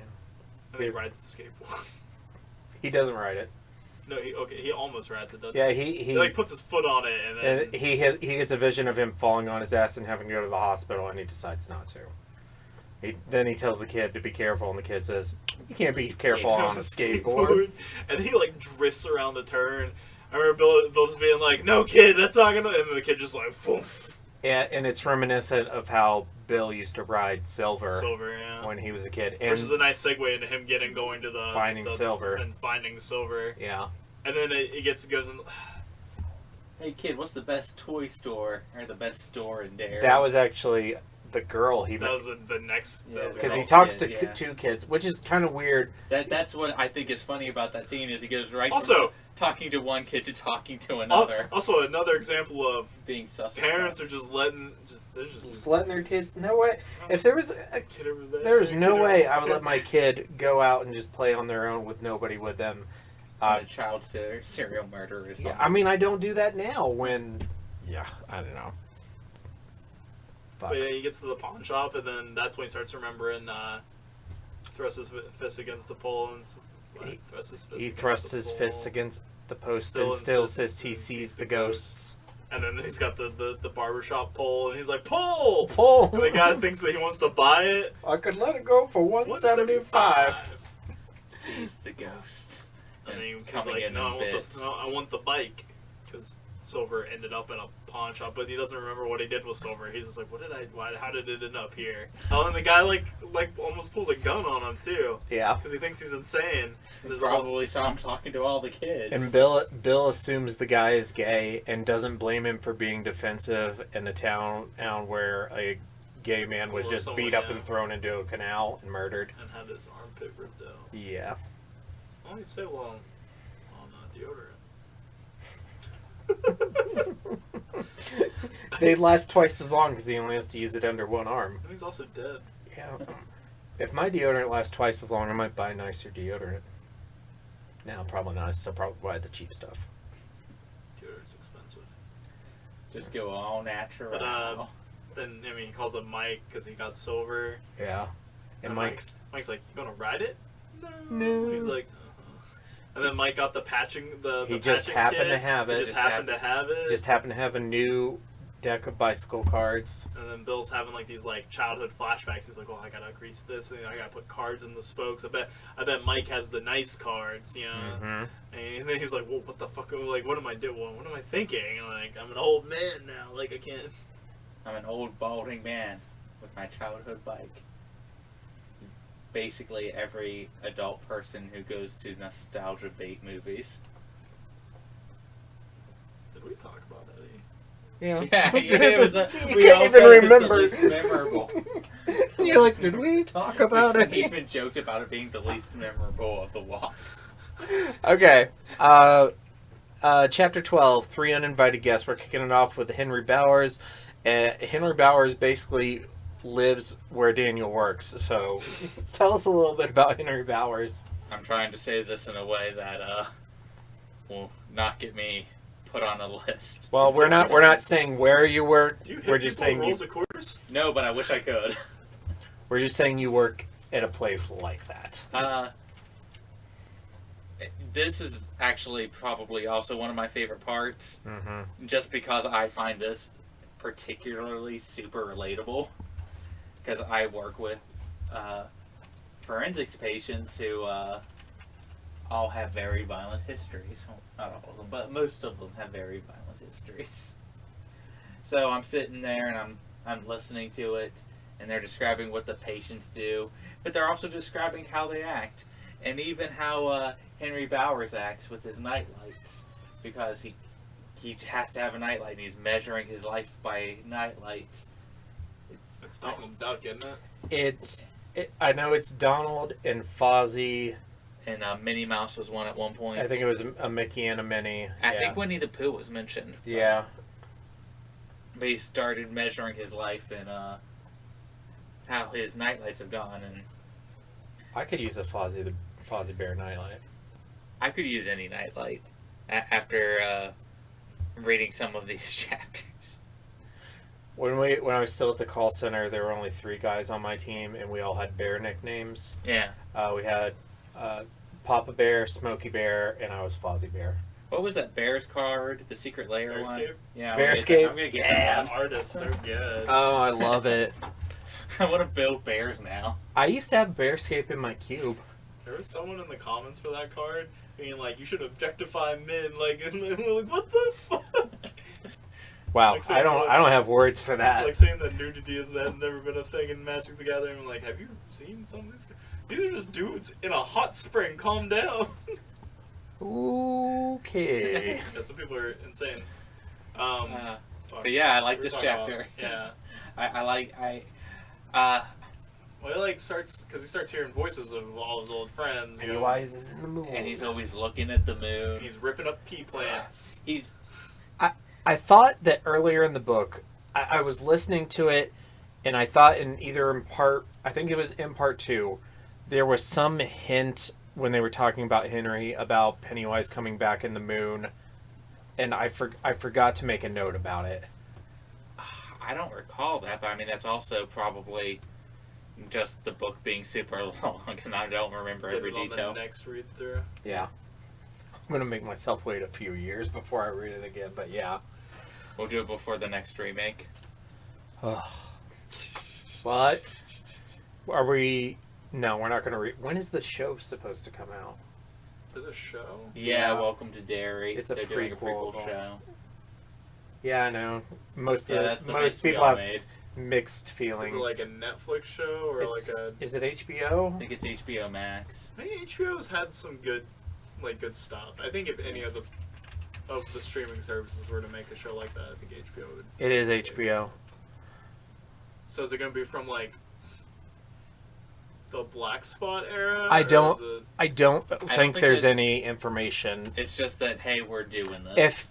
And then he rides the skateboard. He doesn't ride it. No, he almost rides it, doesn't he? Yeah, he like puts his foot on it, and then... he gets a vision of him falling on his ass and having to go to the hospital, and he decides not to. Then he tells the kid to be careful, and the kid says, you can't be careful on a skateboard. And he like drifts around the turn. I remember Bill just being like, no kid, that's not gonna... And the kid just like, poof. Yeah, and it's reminiscent of how Bill used to ride Silver yeah. when he was a kid. And which is a nice segue into him going to the... Finding Silver. And finding Silver. Yeah. And then it goes in... Hey kid, what's the best toy store or the best store in Derry? That was actually the girl he That was the next. Yeah, because he girl talks kid, to yeah. two kids, which is kind of weird. That's what I think is funny about that scene is he goes right Also- from talking to one kid to talking to another, Also, another example of being sus. parents are just letting, they're Just letting their kids. No way. If there was a kid over there. There's no kid way over I would there. let my kid go out and just play on their own with nobody with them. A child serial murderer is. Yeah, I mean, I don't do that now when... Yeah, I don't know. Fuck. But yeah, he gets to the pawn shop, and then that's when he starts remembering, thrusts his fist against the pole, and He thrusts his fists against the post Still and still insists says he he sees the ghosts. And then he's got the barbershop pole, and he's like, pull! Pull! And the guy thinks that he wants to buy it. I could let it go for $175. Sees the ghost. And then he's coming like, in no, bits. I want the bike. Because Silver ended up in a pawn shop, but he doesn't remember what he did with Silver. He's just like, how did it end up here? Oh, and the guy like almost pulls a gun on him too. Yeah. Because he thinks he's insane. He probably saw him talking to all the kids. And Bill assumes the guy is gay and doesn't blame him for being defensive in a town where a gay man was Or just someone, beat up yeah. and thrown into a canal and murdered. And had his armpit ripped out. Yeah. Why don't you say long on deodorant? They last twice as long because he only has to use it under one arm. And he's also dead. Yeah. If my deodorant lasts twice as long, I might buy nicer deodorant. No, probably not. I still probably buy the cheap stuff. Deodorant's expensive. Just go all natural. But then he calls up Mike because he got Silver. Yeah. And Mike... Mike's like, you gonna ride it? No. He's like, And then Mike got the patching. He just patching happened kit. to have it. He just happened to have it. Just happened to have a new deck of bicycle cards. And then Bill's having like these like childhood flashbacks. He's like, "Oh, I gotta grease this, and I gotta put cards in the spokes. I bet Mike has the nice cards, you know." Mm-hmm. And then he's like, "Well, what the fuck? Like, what am I doing? What am I thinking? Like, I'm an old man now. Like, I can't." I'm an old balding man with my childhood bike. Basically, every adult person who goes to nostalgia bait movies. Did we talk about that? Yeah. Yeah, it was You we can't all even said it was remember. the least memorable. You're like, did we talk about We it? even joked about it being the least memorable of the walks. Okay. Chapter 12, 3 Uninvited Guests. We're kicking it off with Henry Bowers. Henry Bowers basically lives where Daniel works. So tell us a little bit about Henry Bowers. I'm trying to say this in a way that will not get me put on a list. Well, we're not saying where you work. Do you hit We're just people saying in rolls of quarters? No, but I wish I could. we're just saying you work at a place like that. This is actually probably also one of my favorite parts, Mm-hmm. just because I find this particularly super relatable. Because I work with forensics patients who all have very violent histories. Well, not all of them, but most of them have very violent histories. So I'm sitting there and I'm listening to it, and they're describing what the patients do, but they're also describing how they act, and even how Henry Bowers acts with his night lights, because he has to have a nightlight, and he's measuring his life by night lights. It's Donald Duck, isn't it? I know it's Donald and Fozzie. And Minnie Mouse was one at one point. I think it was a Mickey and a Minnie. I think Winnie the Pooh was mentioned. Yeah. But he started measuring his life and how his nightlights have gone, and I could use the Fozzie Bear nightlight. I could use any nightlight after reading some of these chapters. When I was still at the call center, there were only 3 guys on my team, and we all had bear nicknames. Yeah. We had Papa Bear, Smokey Bear, and I was Fozzie Bear. What was that Bears card? The Secret Lair one? Bearscape? Yeah. Bearscape? I'm gonna get Yeah, that. artists, they're good. Oh, I love it. I want to build bears now. I used to have Bearscape in my cube. There was someone in the comments for that card being like, "You should objectify men." Like, and we're like, what the fuck? Wow, Like saying, I don't have words for that. It's like saying that nudity has never been a thing in Magic the Gathering. I'm like, have you seen some of these? These are just dudes in a hot spring. Calm down. Okay. Yeah, some people are insane. Fuck. But yeah, I like We were this talking about- chapter. yeah. Well, he like starts because he starts hearing voices of all his old friends. You know, Pennywise is in the moon. And he's always looking at the moon. he's ripping up pea plants. He's I thought that earlier in the book, I was listening to it, and I thought I think it was in part 2, there was some hint when they were talking about Henry about Pennywise coming back in the moon, and I forgot to make a note about it. I don't recall that, but I mean that's also probably just the book being super long, and I don't remember every Get it on detail. the next read through. Yeah. I'm going to make myself wait a few years before I read it again, but yeah. We'll do it before the next remake. What? Are we... No, we're not going to read... When is the show supposed to come out? There's a show. Yeah, Yeah. Welcome to Derry. It's a They're doing a prequel. prequel show. Yeah, I know. Most That's the most best we people all have made. mixed Is feelings. it like a Netflix show or like a? Is it HBO? I think it's HBO Max. I think HBO's had some good stuff. I think if any of the streaming services were to make a show like that, I think HBO would. It is HBO. So is it going to be from like the Black Spot era? I or don't- is it- I don't think think there's it's- any information. It's just that, hey, we're doing this.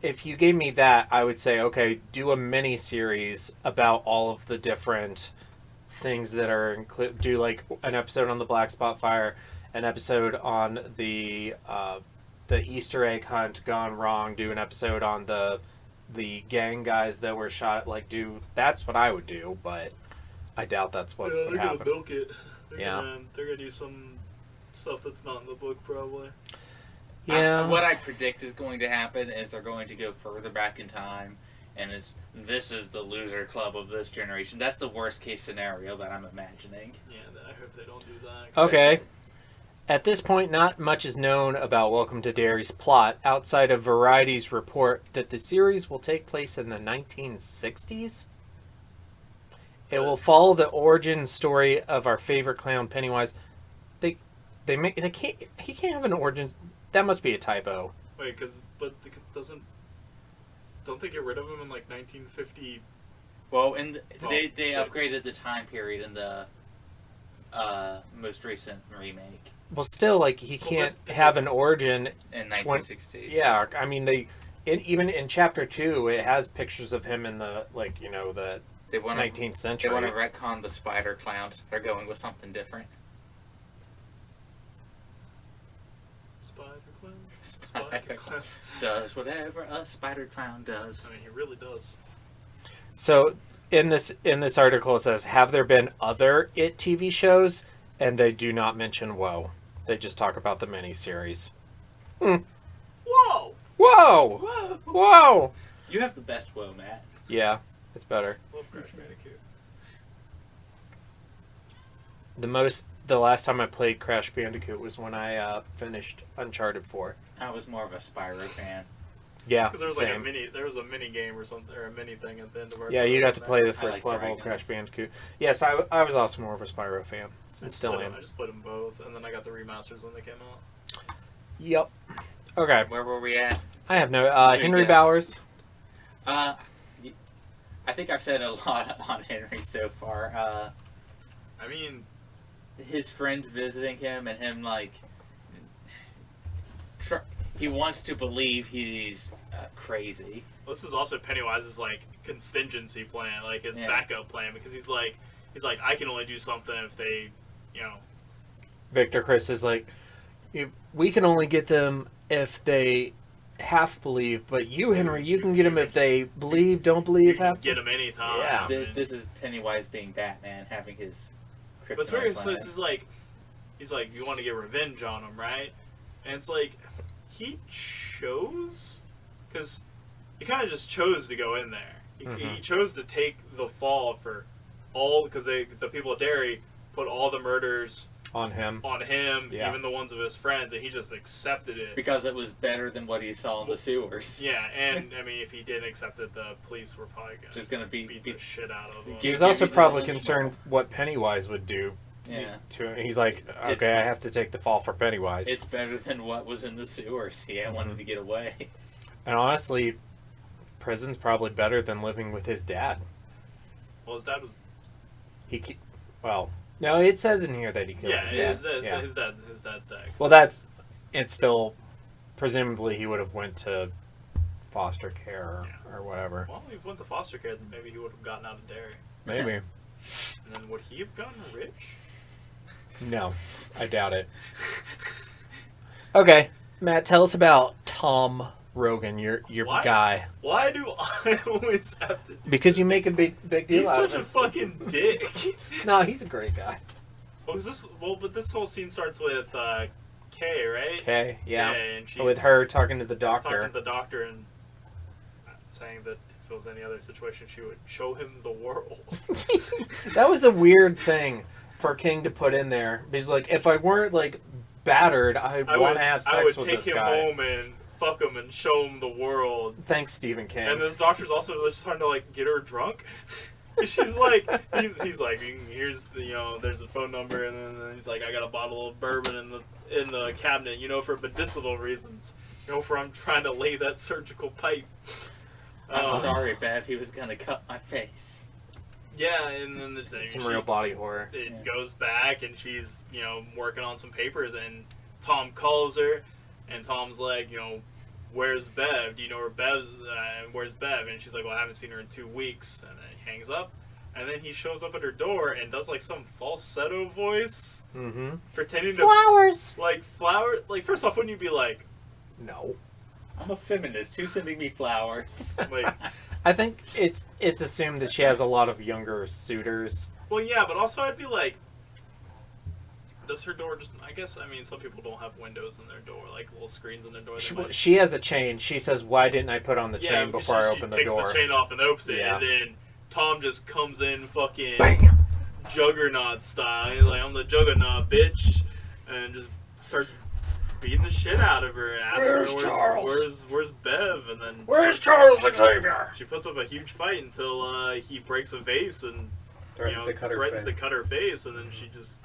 If you gave me that, I would say, okay, do a mini series about all of the different things that are included. Do like an episode on the Black Spot Fire, an episode on the Easter egg hunt gone wrong. Do an episode on the gang guys that were shot. That's what I would do, but I doubt that's what yeah, would they're happen. gonna milk it. Yeah. They're gonna do some stuff that's not in the book probably. Yeah. What I predict is going to happen is they're going to go further back in time, and this is the loser club of this generation. That's the worst case scenario that I'm imagining. Yeah, I hope they don't do that. Okay. At this point, not much is known about Welcome to Derry's plot, outside of Variety's report that the series will take place in the 1960s. It will follow the origin story of our favorite clown, Pennywise. He can't have an origin. That must be a typo. Wait, don't they get rid of him in like 1950? Well, they okay. upgraded the time period in the most recent remake Well, still, he can't have an origin. in 1960s. Yeah, I mean, even in chapter 2, it has pictures of him in the, the They want 19th They century. want to retcon the spider clowns. They're going with something different. Spider Clown. Does whatever a spider clown does. I mean, he really does. So in this article it says, have there been other It TV shows? And they do not mention Whoa. They just talk about the miniseries. Whoa! Whoa! Whoa! Whoa! You have the best woe, Matt. Yeah, it's better. Love Crash Bandicoot. The last time I played Crash Bandicoot was when I finished Uncharted 4. I was more of a Spyro fan. Yeah, Because same. there was a mini game or something, or a mini thing at the end of our. Yeah, you got to play the I first like level of dragons. Crash Bandicoot. Yes, I was also more of a Spyro fan. And still am. I just played them both, and then I got the remasters when they came out. Yep. Okay. Where were we at? I have no... Good Henry guess. Bowers. I think I've said a lot on Henry so far. I mean, His friends visiting him and him he wants to believe he's crazy. this is also Pennywise's contingency plan, his Yeah. backup plan, because he's like, I can only do something if they, Victor Chris is like, we can only get them if they half believe, but you, Henry, you can get them if they believe, don't you believe, can half. just get them anytime. Yeah. and- This is Pennywise being Batman, having his kryptonite But it's very, plan. this is he's like, you want to get revenge on him, right? And it's he chose, because he kind of just chose to go in there. He chose to take the fall for all, because the people at Derry put all the murders On him. on him, Yeah. even the ones of his friends, and he just accepted it. Because it was better than what he saw in the sewers. Yeah, and I mean, if he didn't accept it, the police were probably Just gonna beat the shit out of him. He was Give also me the probably lynch concerned what Pennywise would do. Yeah. He's like, okay, I have to take the fall for Pennywise. It's better than what was in the sewers. He wanted to get away. And honestly, prison's probably better than living with his dad. Well, his dad was. Well, no, it says in here that he killed his dad. His dad's dead. Well, it's still, presumably he would have went to foster care or whatever. Well, if he went to foster care, then maybe he would have gotten out of dairy. Maybe. And then would he have gotten rich? No, I doubt it. Okay, Matt, tell us about Tom Rogan, your guy. Why do I always have to do Because you make a big deal He's out of such him. a fucking dick. No, he's a great guy. But this whole scene starts with Kay, right? Okay, yeah. Kay, and she's With her talking to the doctor. talking to the doctor and saying that if it was any other situation, she would show him the world. That was a weird thing for King to put in there. Because, like, if I weren't, like, battered, I want to have sex with this guy. I would take him home and fuck him and show him the world. Thanks, Stephen King. And this doctor's also just trying to, like, get her drunk. She's like, he's like, here's the, there's a phone number, and then he's like, I got a bottle of bourbon in the cabinet, for medicinal reasons, for I'm trying to lay that surgical pipe. I'm sorry, Bev. He was gonna cut my face. Yeah, and then some real body horror. It goes back, and she's working on some papers, and Tom calls her, and Tom's like, where's Bev? Do you know where Bev's? Where's Bev? And she's like, well, I haven't seen her in 2 weeks. And then he hangs up, and then he shows up at her door and does like some falsetto voice, pretending to flowers. Like flowers. Like first off, wouldn't you be like, no? I'm a feminist. Who's sending me flowers? Like, I think it's assumed that she has a lot of younger suitors. well, yeah, but also I'd be like, does her door just? I guess some people don't have windows in their door, like little screens in their door. She has a chain. She says, "Why didn't I put on the chain before I open the door?" She takes the chain off and opens it, Yeah. and then Tom just comes in, fucking Bam! Juggernaut style. He's like, "I'm the Juggernaut, bitch," and just starts beating the shit out of her and asks her, "Where's Bev?" And then Where's Charles Xavier? She puts up a huge fight until he breaks a vase and Threatens to cut her face, and then she just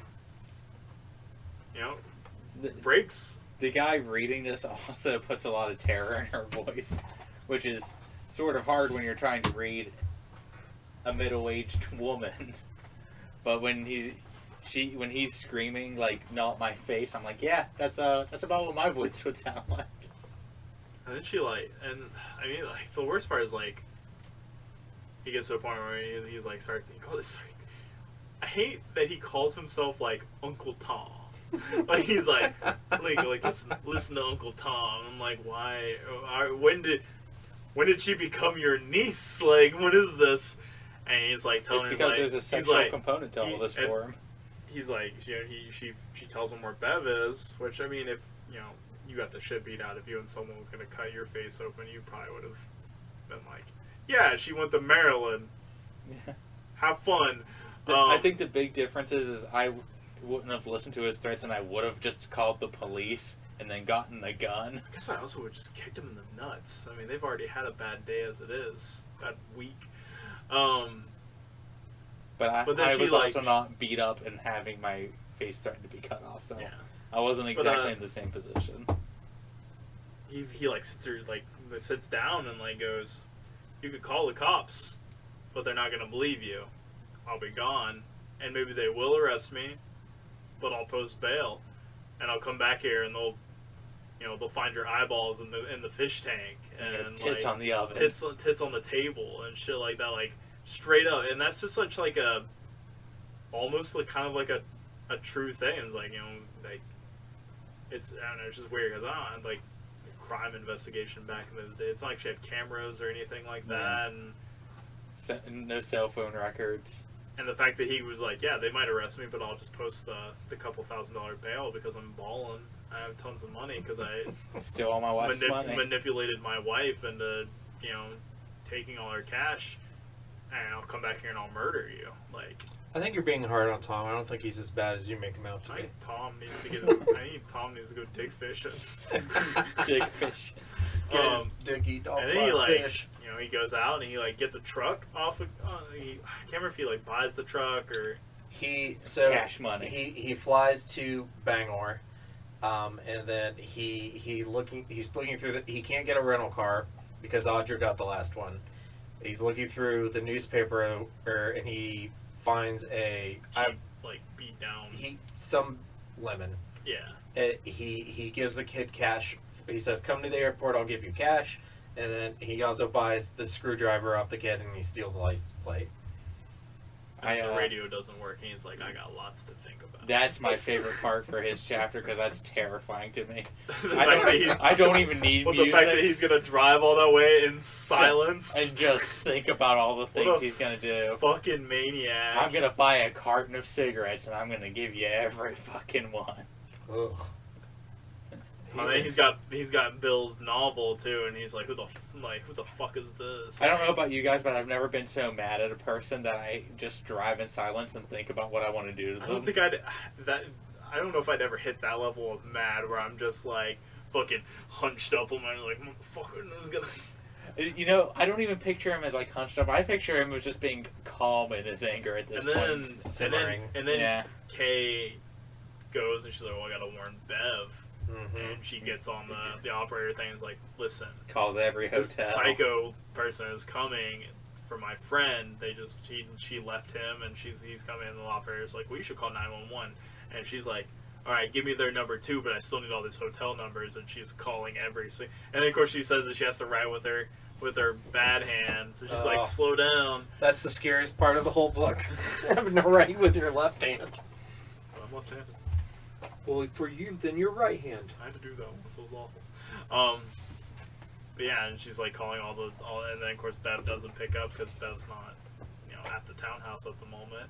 breaks. The guy reading this also puts a lot of terror in her voice, which is sort of hard when you're trying to read a middle-aged woman. But when he's screaming like "not my face," I'm like, yeah, that's about what my voice would sound like. And then she the worst part is like he gets to a point where he's like I hate that he calls himself like Uncle Tom. Like he's like listen to Uncle Tom. I'm like, why? When did she become your niece? Like, what is this? And he's like telling it's her, because there's a sexual component to all this for him. He's like, she tells him where Bev is, which if you got the shit beat out of you and someone was gonna cut your face open, you probably would have been like, yeah, she went to Maryland. Yeah. Have fun. I think the big difference is I wouldn't have listened to his threats, and I would have just called the police and then gotten the gun. I guess I also would have just kicked him in the nuts. They've already had a bad day as it is. Bad week. But I then was also not beat up and having my face threatened to be cut off, so yeah. I wasn't exactly in the same position. He sits down and goes, you could call the cops, but they're not gonna believe you. I'll be gone, and maybe they will arrest me, but I'll post bail, and I'll come back here and they'll find your eyeballs in the fish tank and tits on the oven, tits on the table and shit like that, straight up. And that's just such almost kind of a true thing. It's it's I don't know, it's just weird because I don't know, crime investigation back in the day. It's not like she had cameras or anything like that, and no cell phone records. And the fact that he was like, yeah, they might arrest me, but I'll just post the couple $1,000 bail because I'm balling. I have tons of money because I steal all my wife's money. Manipulated my wife into, taking all her cash, and I'll come back here and I'll murder you. I think you're being hard on Tom. I don't think he's as bad as you make him out to be. Tom needs to go dig fishing. Dig fish. Diggy dog and then fish. he goes out and he gets a truck off of. I can't remember if he buys the truck or He cash money. He flies to Bangor, And then he's looking through he can't get a rental car because Audra got the last one. He's looking through the newspaper, and he finds a like beat down. Some lemon. Yeah. He gives the kid cash. He says, "Come to the airport, I'll give you cash." And then he also buys the screwdriver off the kid, and he steals the license plate. And the radio doesn't work, and he's like, "I got lots to think about." That's my favorite part for his chapter because that's terrifying to me. The fact that I don't even need Well, music. the fact that he's gonna drive all that way in silence And just think about all the things he's gonna do. Fucking maniac. I'm gonna buy a carton of cigarettes and I'm gonna give you every fucking one. Ugh. I mean, he's got Bill's novel too, and he's like, who the fuck is this? I don't know about you guys, but I've never been so mad at a person that I just drive in silence and think about what I want to do to them. I don't know if I'd ever hit that level of mad where I'm just like fucking hunched up on my like motherfucker. I was gonna. You know, I don't even picture him as like hunched up. I picture him as just being calm in his anger at this point. Simmering. And then Yeah. Kay goes and she's like, "Well, I gotta warn Bev." Mm-hmm. And she gets on the operator thing and is like, "Listen, Calls every this hotel. psycho person is coming for my friend. She left him and he's coming." And the operator's like, "Well, you should call 911." And she's like, "All right, give me their number too, but I still need all these hotel numbers." And she's calling and then of course she says that she has to write with her bad hand. So she's like, "Slow down." That's the scariest part of the whole book. Having to write with your left hand. I'm left-handed. Well, for you, then your right hand. I had to do that once. It was awful. But yeah, and she's like calling and then of course Bev doesn't pick up because Bev's not, at the townhouse at the moment.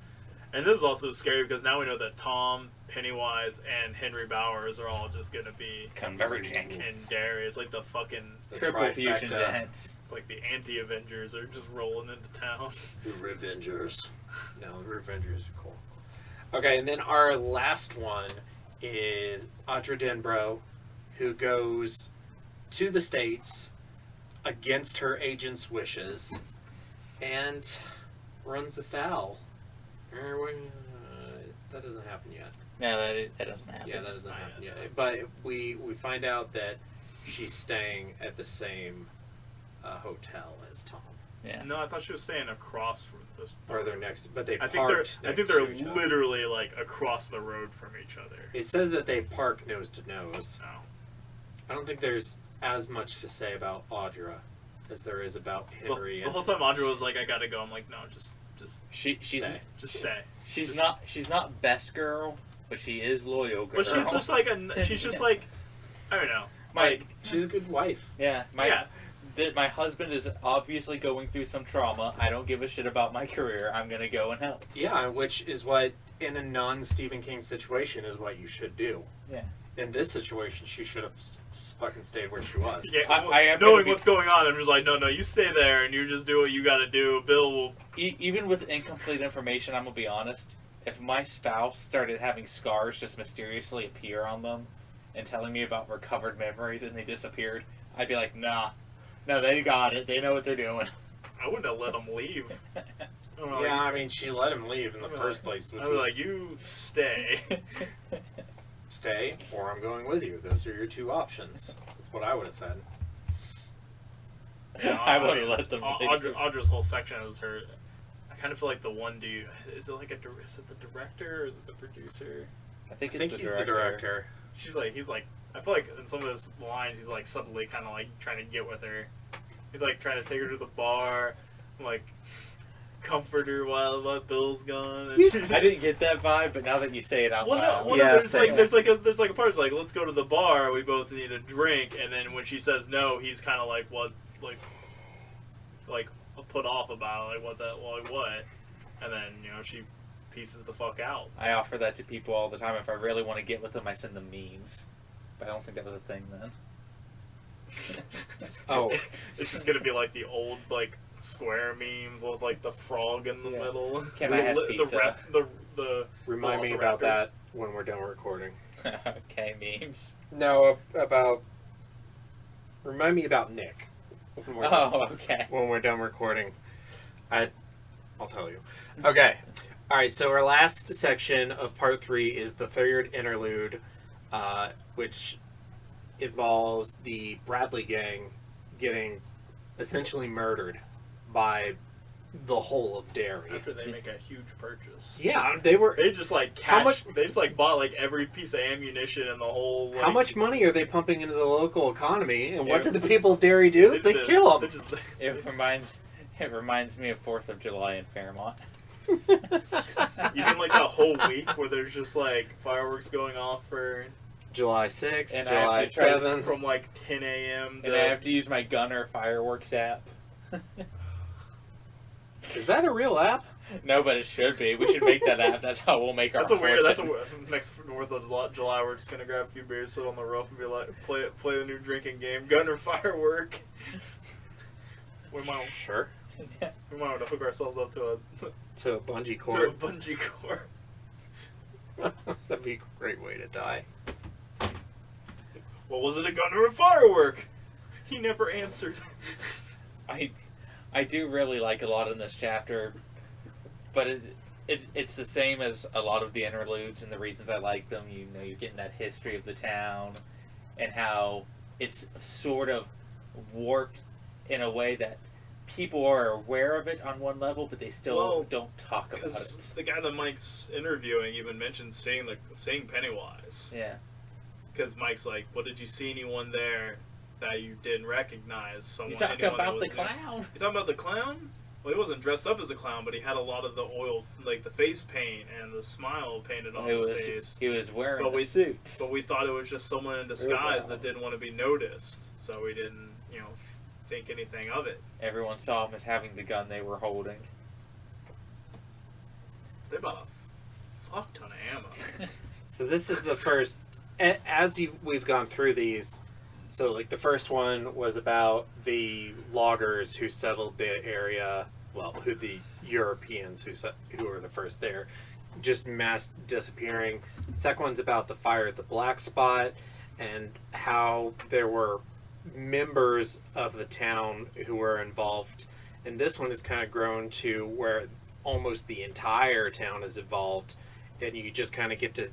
And this is also scary because now we know that Tom, Pennywise, and Henry Bowers are all just gonna be Converging. in Derry. It's like the fucking Triple fusion trifecta. dance. it's like the anti-Avengers are just rolling into town. The Revengers. No, the Revengers are cool. Okay, and then our last one is Audra Denbrough, who goes to the States against her agent's wishes and runs afoul. That doesn't happen yet. No, that doesn't happen. Yeah, that doesn't happen yet. But we find out that she's staying at the same hotel as Tom. Yeah. No, I thought she was staying across from this. Further next, but they I parked. think they're literally like across the road from each other. It says that they park nose to nose. No. I don't think there's as much to say about Audra as there is about Henry. The whole time Audra was like, "I gotta go." I'm like, "No, just She's stay. just stay." She's not best girl, but she is loyal girl. But she's just like she's just like, I don't know. Like, She's a good wife. My husband is obviously going through some trauma. I don't give a shit about my career. I'm gonna go and help. Yeah, which is what in a non-Stephen King situation is what you should do. Yeah. In this situation, she should have just fucking stayed where she was. yeah, I am knowing gonna be- what's going on, I'm just like, no, you stay there and you just do what you gotta do. Bill will. Even with incomplete information, I'm gonna be honest. If my spouse started having scars just mysteriously appear on them and telling me about recovered memories and they disappeared, I'd be like, nah. No, they got it. They know what they're doing. I wouldn't have let him leave. Yeah, I mean, she let him leave in the first place. Which I was was like, you stay. stay, or I'm going with you. Those are your two options. That's what I would have said. I would have let them leave. Audra's whole section is her. I kind of feel like the one dude. Is it the director or is it the producer? I think I it's think the he's director. the director. He's like. I feel like in some of his lines, he's like subtly kind of like trying to get with her. He's like trying to take her to the bar, like comfort her while Bill's gone. And I didn't get that vibe, but now that you say it out loud. there's like a part. It's like, let's go to the bar. We both need a drink. And then when she says no, he's kind of like, what, like put off about it, like what? And then she pieces the fuck out. I offer that to people all the time. If I really want to get with them, I send them memes. But I don't think that was a thing then. Oh, It's just gonna be like the old like square memes with like the frog in the Yeah. middle. Can I have pizza? The remind me about that when we're done recording. Okay, memes. No, about. Remind me about Nick. Oh, okay. When we're done recording, I'll tell you. Okay. All right. So our last section of part 3 is the third interlude. which involves the Bradley gang getting essentially murdered by the whole of Derry. After they make a huge purchase. Yeah, They just like How much- they just like bought like every piece of ammunition and the whole. Like, how much money are they pumping into the local economy? And what Yeah. do the people of Derry do? They kill them. It reminds me of 4th of July in Fairmont. You mean like that whole week where there's just like fireworks going off for July 6th, And I have July to try to- 7th. from like 10 a.m. And I have to use my Gunner fireworks app. Is that a real app? No, but it should be. We should make that app. That's how we'll make our That's a weird. That's fortune. next 4th of July. We're just gonna grab a few beers, sit on the roof, and be like, play the new drinking game, Gunner firework. We might Sure. want to hook ourselves up to a Bungee to a cord. bungee cord. That'd be a great way to die. Well, was it a gun or a firework? He never answered. I do really like a lot in this chapter, but it's the same as a lot of the interludes and the reasons I like them. You know, you're getting that history of the town and how it's sort of warped in a way that people are aware of it on one level, but they still don't talk about Because it. the guy that Mike's interviewing even mentioned seeing Pennywise. Yeah. Because Mike's like, "What did you see anyone there that you didn't recognize? Someone? You talk anyone that about the was there?" clown. You talking about the clown? Well, he wasn't dressed up as a clown, but he had a lot of the oil, like the face paint and the smile painted on his face. He was wearing But a suit. But we thought it was just someone in disguise that didn't want to be noticed, so we didn't, think anything of it. Everyone saw him as having the gun they were holding. They bought a fuck ton of ammo. So this is the first, we've gone through these, so like the first one was about the loggers who settled the area, who the Europeans who were the first there, just mass disappearing. The second one's about the fire at the Black Spot and how there were members of the town who were involved. And this one has kind of grown to where almost the entire town is involved, and you just kind of get to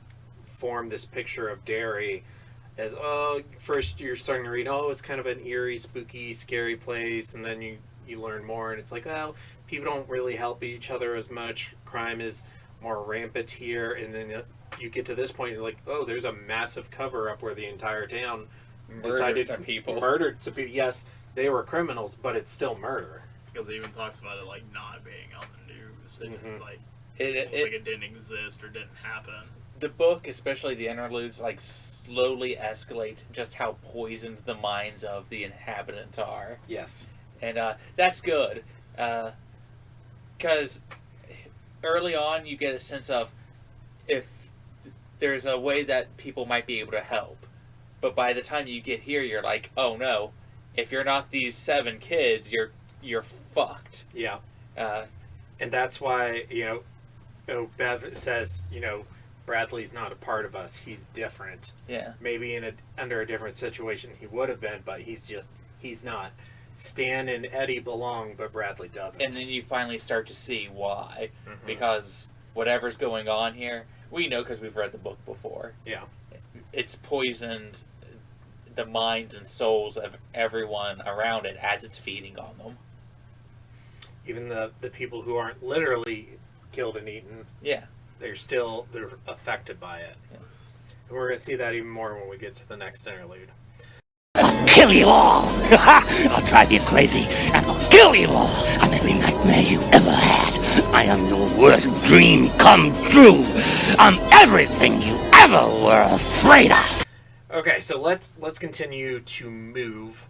form this picture of Derry as, first you're starting to read, it's kind of an eerie, spooky, scary place, and then you learn more, and it's like, people don't really help each other as much, crime is more rampant here, and then you get to this point, you're like, there's a massive cover-up where the entire town Murdered some people. Murdered some people. Yes, they were criminals, but it's still murder. Because it even talks about it like not being on the news. It just like It like it didn't exist or didn't happen. The book, especially the interludes, like slowly escalate just how poisoned the minds of the inhabitants are. Yes. And that's good. Because early on you get a sense of if there's a way that people might be able to help. But by the time you get here, you're like, oh no, if you're not these 7 kids, you're fucked. Yeah. And that's why, Bev says, Bradley's not a part of us. He's different. Yeah. Maybe under a different situation he would have been, but he's not. Stan and Eddie belong, but Bradley doesn't. And then you finally start to see why. Mm-hmm. Because whatever's going on here, we know because we've read the book before. Yeah. It's poisoned the minds and souls of everyone around it as it's feeding on them. Even the people who aren't literally killed and eaten. Yeah. They're affected by it. Yeah. And we're going to see that even more when we get to the next interlude. Kill you all! I'll drive you crazy, and I'll kill you all! I'm every nightmare you ever had. I am your worst dream come true. I'm everything you ever were afraid of. Okay, so let's continue to move.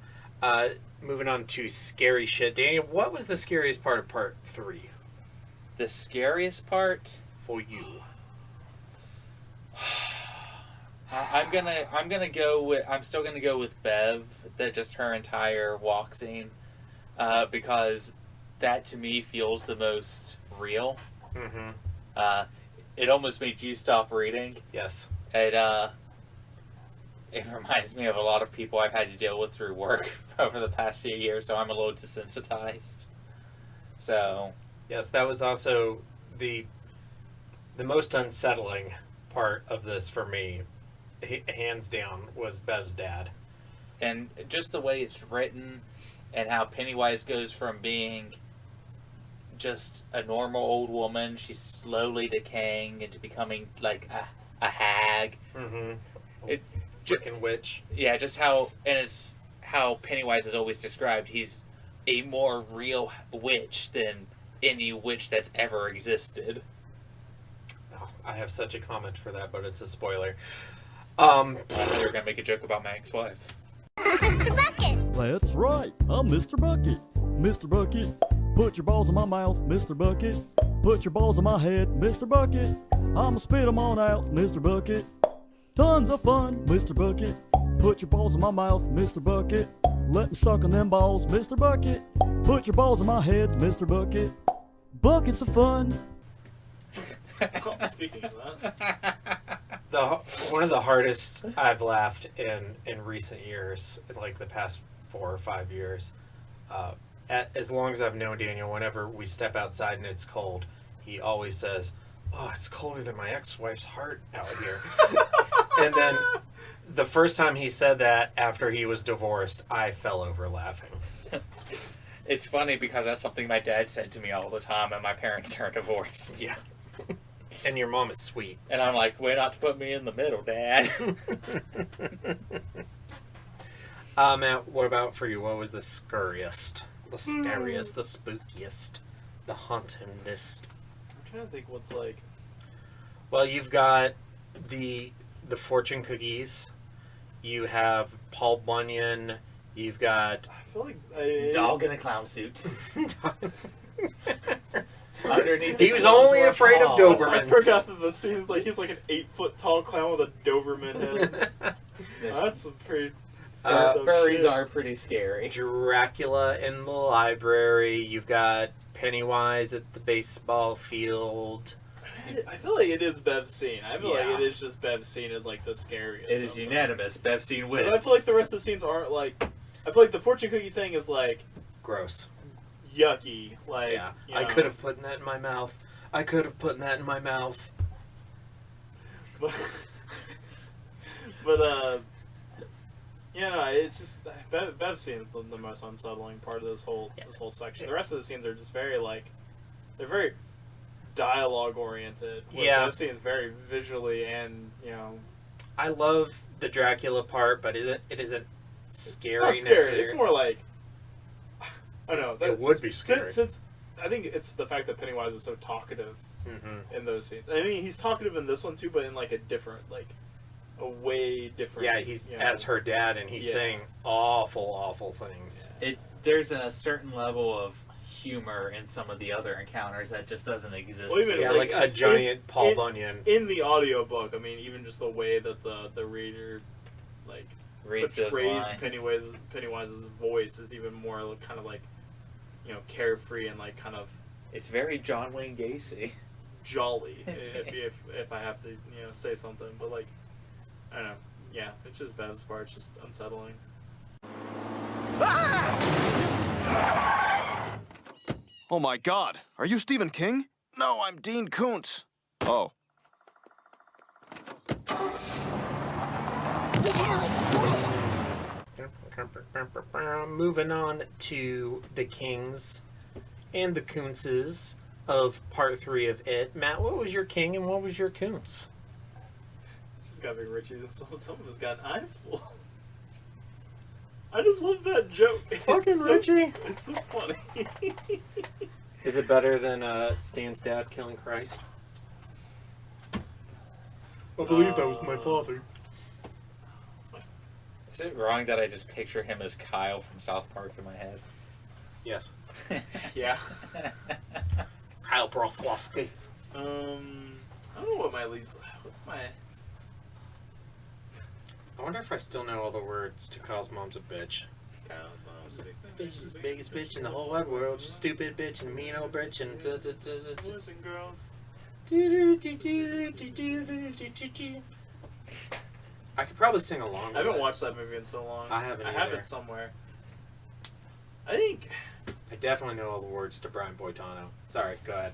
Moving on to scary shit. Daniel, what was the scariest part of part 3? The scariest part for you? I'm still gonna go with Bev. That just her entire walk scene, because that to me feels the most real. Mm-hmm. It almost made you stop reading. Yes. It reminds me of a lot of people I've had to deal with through work over the past few years, so I'm a little desensitized. So yes, that was also the most unsettling part of this for me. hands down, was Bev's dad. And just the way it's written, and how Pennywise goes from being just a normal old woman, she's slowly decaying into becoming like a hag. Mm-hmm. It Freaking witch. Yeah, just how, and it's how Pennywise is always described. He's a more real witch than any witch that's ever existed. Oh, I have such a comment for that, but it's a spoiler. I thought you were gonna make a joke about my ex-wife. Mr. Bucket. That's right, I'm Mr. Bucket. Mr. Bucket, put your balls in my mouth, Mr. Bucket. Put your balls in my head, Mr. Bucket. I'ma spit 'em on out, Mr. Bucket. Tons of fun, Mr. Bucket. Put your balls in my mouth, Mr. Bucket. Let me suck on them balls, Mr. Bucket. Put your balls in my head, Mr. Bucket. Buckets of fun. Speaking of that, One of the hardest I've laughed in recent years, like the past 4 or 5 years. As long as I've known Daniel, whenever we step outside and it's cold, he always says, "Oh, it's colder than my ex-wife's heart out here." And then the first time he said that after he was divorced, I fell over laughing. It's funny because that's something my dad said to me all the time, and my parents are divorced. Yeah. And your mom is sweet. And I'm like, way not to put me in the middle, Dad. Matt, what about for you? What was the scariest? The scariest, the spookiest, the hauntingest? I'm trying to think what's like. Well, you've got the fortune cookies. You have Paul Bunyan. You've got I feel like Dog in a clown suit. Underneath he was only afraid of I Dobermans. forgot that the scene's like he's like an 8-foot tall clown with a Doberman head. That's a pretty. Furries are pretty scary. Dracula in the library. You've got Pennywise at the baseball field. I feel like it is Bev's scene. I feel Yeah. like it is just Bev's scene is like the scariest. It is of them. unanimous. Bev's seen wins. But I feel like the rest of the scenes aren't like. I feel like the fortune cookie thing is like Gross. yucky. Like Yeah. you I know. could have put that in my mouth. I could have put that in my mouth. But yeah, no, it's just Bev's scene is the most unsettling part of this whole section. The rest of the scenes are just very like they're very dialogue oriented. Yeah. This scene is very visually and I love the Dracula part, but it isn't scary. it's not scary. It's more like I don't know. It would be scary. Since I think it's the fact that Pennywise is so talkative in those scenes. I mean, he's talkative in this one too, but in like a different a way different. Yeah, he's as her dad, and he's saying awful things. There's a certain level of humor in some of the other encounters that just doesn't exist. Well, even, Yeah, like a giant Paul Bunyan. In the audiobook, I mean, even just the way that the reader Reads those portrays lines. Pennywise's voice is even more kind of carefree and kind of It's very John Wayne Gacy. jolly if I have to say something, but I don't know. Yeah, it's just Bev's part. It's just unsettling. Oh my god, are you Stephen King? No, I'm Dean Koontz. Oh. Moving on to the Kings and the Koontzes of part 3 of It. Matt, what was your king and what was your Koontz? Just gotta be Richie. Some of us got an eyeful. I just love that joke. Fucking Richie. It's so funny. Is it better than Stan's dad killing Christ? I believe that was my father. Is it wrong that I just picture him as Kyle from South Park in my head? Yes. Yeah. Kyle Broflovsky. I don't know what my least. What's my? I wonder if I still know all the words to Kyle's mom's a bitch. Bitch is the biggest bitch in the whole wide world. She's a stupid bitch and a mean old bitch and Boys and girls. I could probably sing along. I haven't with it. watched that movie in so long. I haven't I have either. it somewhere. I think. I definitely know all the words to Brian Boitano. Sorry, go ahead.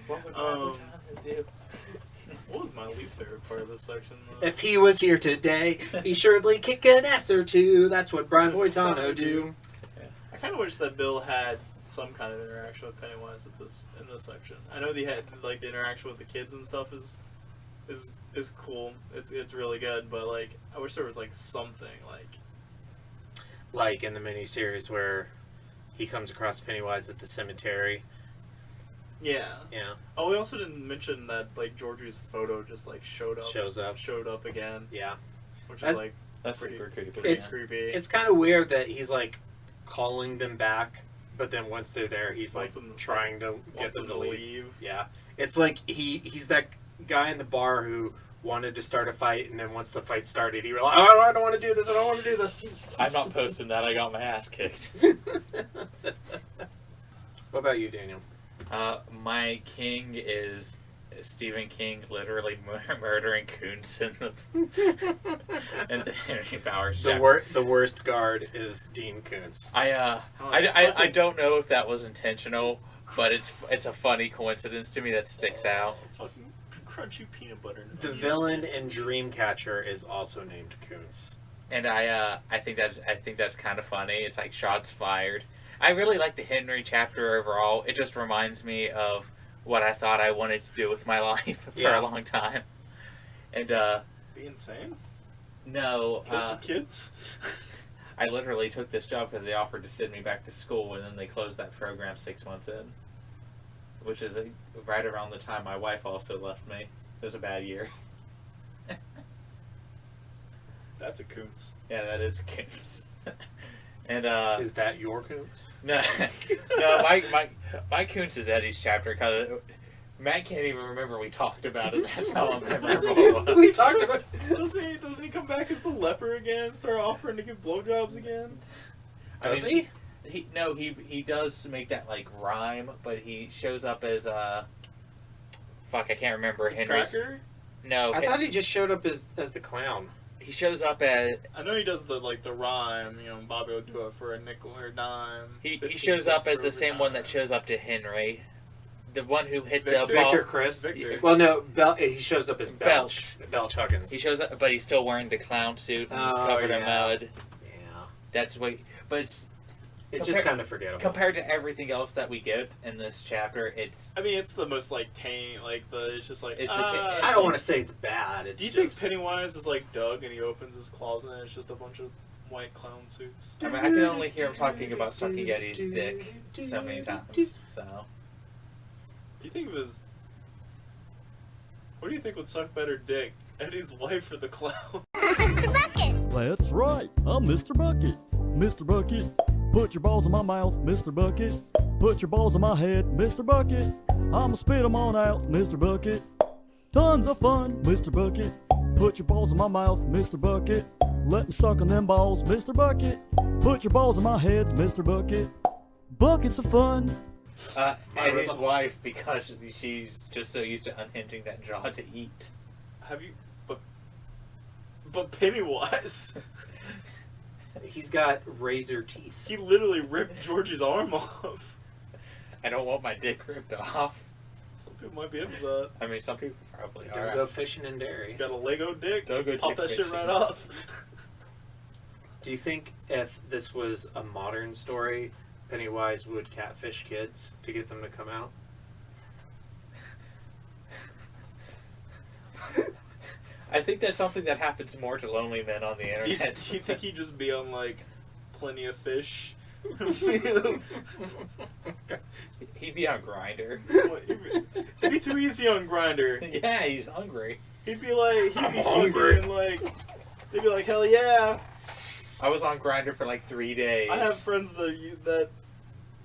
What would Um, do? What was my least favorite part of this section? Though? If he was here today, he'd surely kick an ass or two. That's what Brian Boitano do. I kind of wish that Bill had some kind of interaction with Pennywise in this section. I know they had like the interaction with the kids and stuff is cool. It's really good, but like I wish there was like something like in the miniseries where he comes across Pennywise at the cemetery. Yeah. Yeah. Oh, we also didn't mention that like Georgie's photo just like showed up again. Yeah. Which is like That's pretty super creepy. It's creepy. It's kind of weird that he's like calling them back, but then once they're there, he's like trying to get them to leave. Yeah. It's like he's that guy in the bar who wanted to start a fight, and then once the fight started, he realized, oh, I don't want to do this. I don't want to do this. I'm not posting that. I got my ass kicked. What about you, Daniel? My king is Stephen King literally murdering Koontz in the Henry Powers chapter. The worst guard is Dean Koontz. I don't know if that was intentional, but it's a funny coincidence to me that sticks out. Fucking crunchy peanut butter. The villain in Dreamcatcher is also named Koontz. And I think that's kind of funny. It's like shots fired. I really like the Henry chapter overall. It just reminds me of what I thought I wanted to do with my life for a long time. And be insane? No. Kill some kids? I literally took this job because they offered to send me back to school, and then they closed that program 6 months in. Which is right around the time my wife also left me. It was a bad year. That's a Koontz. Yeah, that is a Koontz. And is that your Koontz? No, my Koontz is Eddie's chapter because Matt can't even remember we talked about it. That's how memorable it was. We talked about. Doesn't he come back as the leper again? Start offering to give blowjobs again? Does he? He does make that like rhyme, but he shows up as fuck, I can't remember Henry's. Tracker? No, I thought he just showed up as the clown. He shows up as. I know he does the rhyme. You know, Bobby will do it for a nickel or a dime. He shows up as the same one that shows up to Henry, the one who hit the ball. Victor Chris. Victor. Well, no, he shows up as Belch Huggins. He shows up, but he's still wearing the clown suit and he's covered in mud. Yeah. That's what. But it's just kind of forgettable compared to everything else that we get in this chapter. It's the most like tame, it's just like I don't want to say it's bad. Do you think Pennywise is like Doug and he opens his closet and it's just a bunch of white clown suits? I mean, I can only hear him talking about sucking Eddie's dick so many times. So, do you think it was? What do you think would suck better dick, Eddie's wife or the clown? Mr. Bucket! That's right, I'm Mr. Bucket. Mr. Bucket, put your balls in my mouth, Mr. Bucket. Put your balls in my head, Mr. Bucket. I'ma spit 'em on out, Mr. Bucket. Tons of fun, Mr. Bucket. Put your balls in my mouth, Mr. Bucket. Let me suck on them balls, Mr. Bucket. Put your balls in my head, Mr. Bucket. Buckets of fun. Eddie's wife, because she's just so used to unhinging that jaw to eat. Have you? But Pennywise. He's got razor teeth. He literally ripped Georgie's arm off. I don't want my dick ripped off. Some people might be into that. I mean, some people probably Just are. go fishing in Derry. Got a Lego dick? Don't go pop that fishing. shit right off. Do you think if this was a modern story, Pennywise would catfish kids to get them to come out? I think that's something that happens more to lonely men on the internet. Do you think he'd just be on like Plenty of Fish? He'd be on Grindr. It'd be too easy on Grindr. Yeah, he's hungry. He'd be like, I'm hungry. They'd be like, hell yeah. I was on Grindr for like 3 days. I have friends that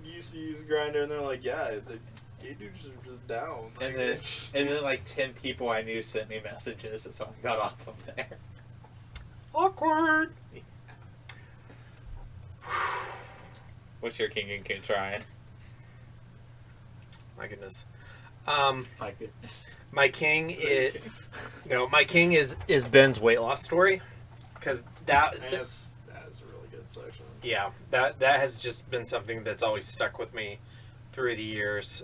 used to use Grindr, and they're like, yeah, the gay dudes are just down. And then like 10 people I knew sent me messages, so I got off of there. Awkward. Yeah. What's your king and Koontz, Ryan? My goodness. My goodness. My king is Ben's weight loss story, because that's a really good section. Yeah, that has just been something that's always stuck with me through the years,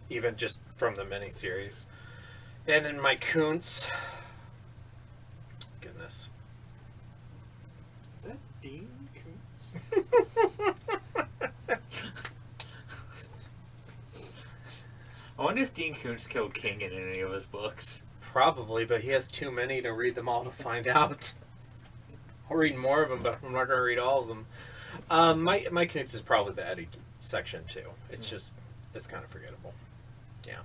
even just from the miniseries. And then my Koontz. Goodness. Is that Dean Koontz? I wonder if Dean Koontz killed King in any of his books. Probably, but he has too many to read them all to find out. I'll read more of them, but I'm not going to read all of them. My Koontz is probably the Eddie section, too. It's just, it's kind of forgettable. Yeah.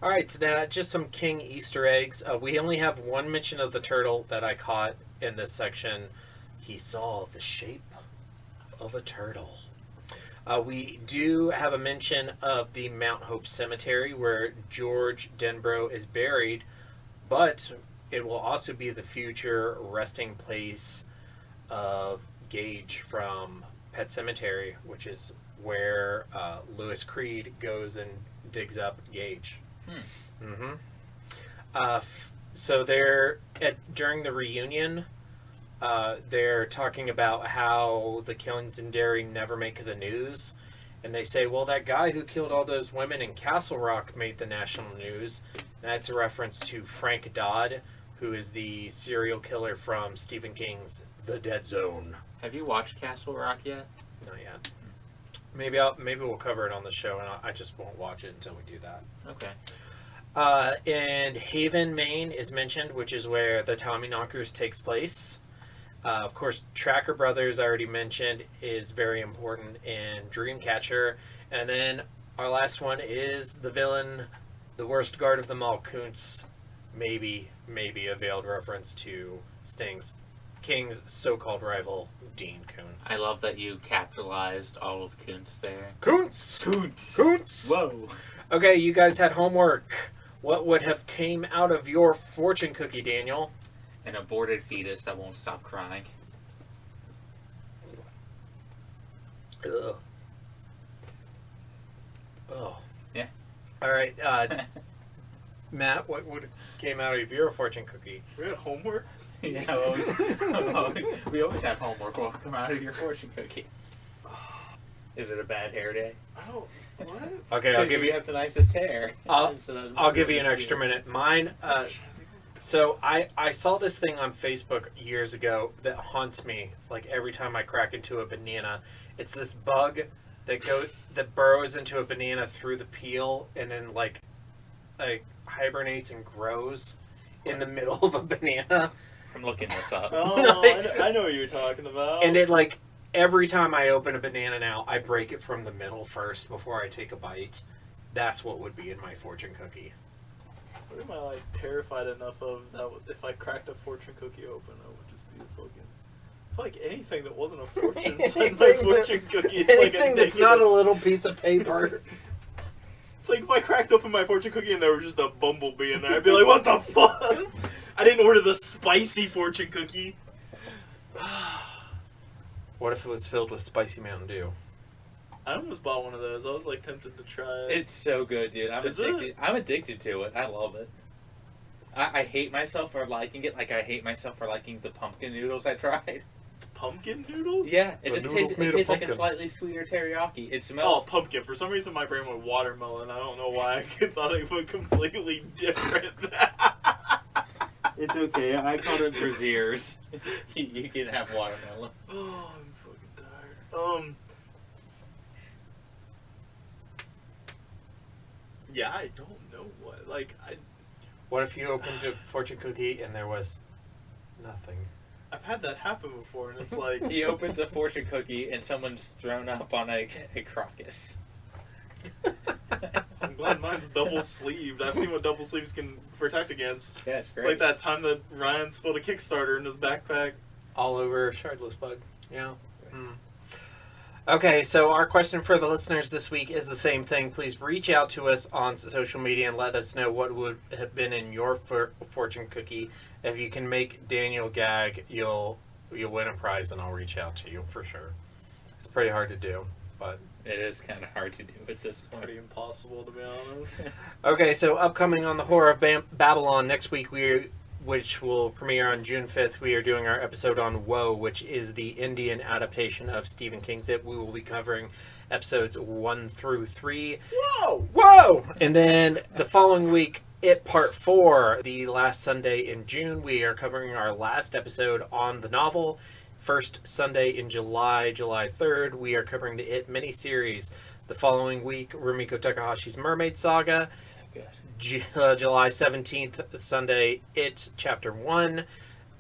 All right, so now just some King Easter eggs. We only have one mention of the turtle that I caught in this section. He saw the shape of a turtle. We do have a mention of the Mount Hope Cemetery where George Denbrough is buried, but it will also be the future resting place of Gage from Pet Cemetery, which is where Lewis Creed goes and digs up Gage. So they're during the reunion. They're talking about how the killings in Derry never make the news. And they say, well, that guy who killed all those women in Castle Rock made the national news. And that's a reference to Frank Dodd, who is the serial killer from Stephen King's The Dead Zone. Have you watched Castle Rock yet? Not yet. Maybe we'll cover it on the show, and I just won't watch it until we do that. Okay. And Haven, Maine is mentioned, which is where the Tommyknockers takes place. Of course, Tracker Brothers, I already mentioned, is very important in Dreamcatcher. And then our last one is the villain, the worst guard of them all, Koontz. Maybe a veiled reference to King's so-called rival, Dean Koontz. I love that you capitalized all of Koontz there. Koontz! Koontz! Koontz! Whoa! Okay, you guys had homework. What would have came out of your fortune cookie, Daniel? An aborted fetus that won't stop crying. Ugh. Oh. Yeah. All right, Matt, what would have came out of your fortune cookie? We had homework? Yeah, well, we always have homework. What will come out of your fortune cookie? Is it a bad hair day? I don't... What? Okay, I'll give you. have the nicest hair. I'll give you an extra minute. Mine. So I saw this thing on Facebook years ago that haunts me. Like every time I crack into a banana, it's this bug that burrows into a banana through the peel and then like hibernates and grows in the middle of a banana. I'm looking this up. Oh, I know what you're talking about. And it like every time I open a banana now, I break it from the middle first before I take a bite. That's what would be in my fortune cookie. What am I like terrified enough of that if I cracked a fortune cookie open, I would just be a fucking... I feel like anything that wasn't a fortune inside my fortune cookie. It's like anything that's not a little piece of paper. It's like if I cracked open my fortune cookie and there was just a bumblebee in there, I'd be like, what the fuck? I didn't order the spicy fortune cookie. What if it was filled with spicy Mountain Dew? I almost bought one of those. I was like tempted to try it. It's so good, dude. I'm addicted to it. I love it. I hate myself for liking it. Like I hate myself for liking the pumpkin noodles I tried. Pumpkin noodles? Yeah, it The just noodles tastes made of like a pumpkin. slightly sweeter teriyaki. It Oh, smells. pumpkin. For some reason, my brain went watermelon. I don't know why. I thought it was completely different. It's okay. I called it braziers. You can have watermelon. Oh, I'm fucking tired. Yeah, I don't know what. What if you opened a fortune cookie and there was nothing? I've had that happen before, and it's like... He opens a fortune cookie and someone's thrown up on a crocus. I'm glad mine's double sleeved. I've seen what double sleeves can protect against. Yeah, it's It's great. like that time that Ryan spilled a Kickstarter in his backpack. All over Shardless Bug. Yeah. Okay, so our question for the listeners this week is the same thing. Please reach out to us on social media and let us know what would have been in your fortune cookie. If you can make Daniel gag, you'll win a prize, and I'll reach out to you for sure. It's pretty hard to do, but... It is kind of hard to do at this point. Pretty impossible, to be honest. Okay, so upcoming on the Horror of Babylon next week, which will premiere on June 5th, we are doing our episode on Woe, which is the Indian adaptation of Stephen King's It. We will be covering episodes 1 through 3. Whoa! Whoa! And then the following week, It Part 4, the last Sunday in June. We are covering our last episode on the novel. First Sunday in July, July 3rd, we are covering the It miniseries. The following week, Rumiko Takahashi's Mermaid Saga. So good. July 17th, Sunday, It Chapter 1.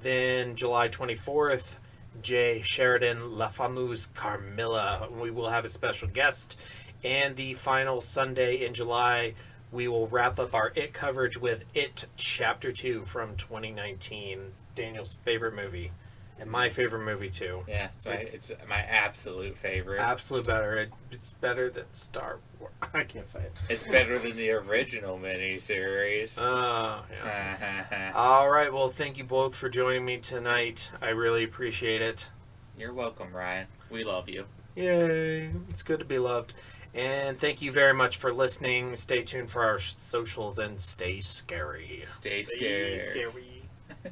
Then July 24th, Jay Sheridan, La Fameuse Carmilla. We will have a special guest. And the final Sunday in July, we will wrap up our It coverage with It Chapter 2 from 2019. Daniel's favorite movie. And my favorite movie, too. Yeah, it's my absolute favorite. Absolute better. It's better than Star Wars. I can't say it. It's better than the original miniseries. Oh, yeah. All right. Well, thank you both for joining me tonight. I really appreciate it. You're welcome, Ryan. We love you. Yay. It's good to be loved. And thank you very much for listening. Stay tuned for our socials and stay scary. Stay scared.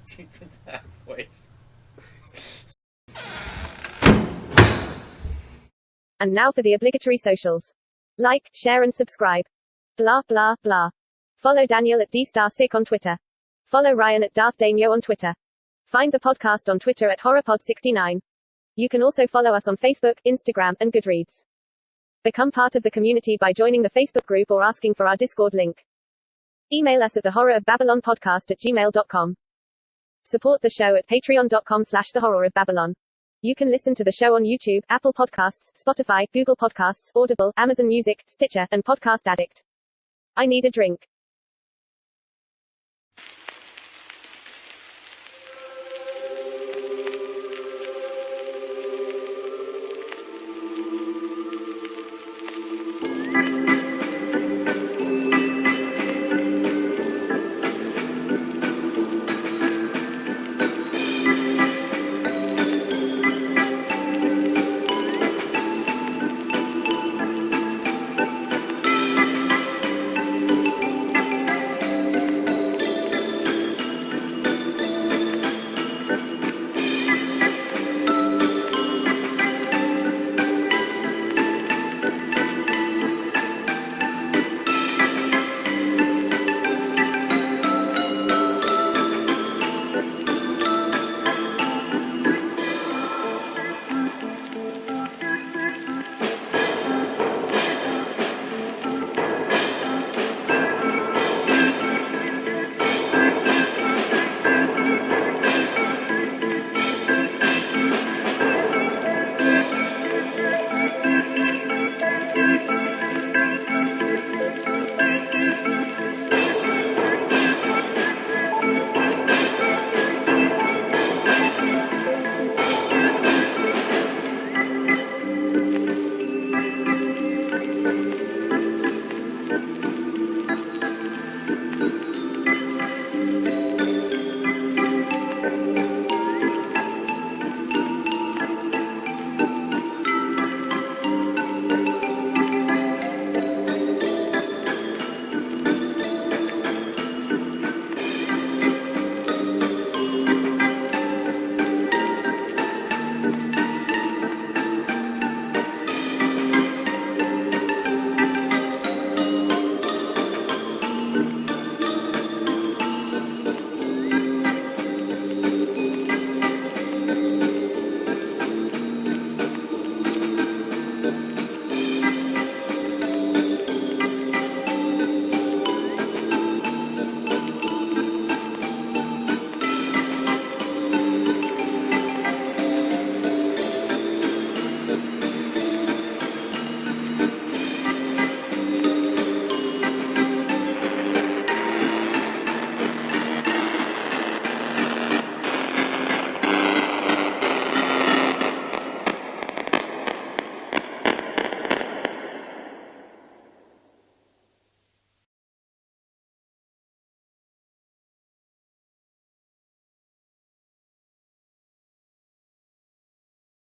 Jesus, that voice. And now for the obligatory socials. Like, share and subscribe. Blah blah blah. Follow Daniel at DStarSick on Twitter. Follow Ryan at DarthDamio on Twitter. Find the podcast on Twitter at HorrorPod69. You can also follow us on Facebook, Instagram, and Goodreads. Become part of the community by joining the Facebook group or asking for our Discord link. Email us at thehorrorofbabylonpodcast@gmail.com. Support the show at patreon.com/thehorrorofbabylon. You can listen to the show on YouTube, Apple Podcasts, Spotify, Google Podcasts, Audible, Amazon Music, Stitcher, and Podcast Addict. I need a drink.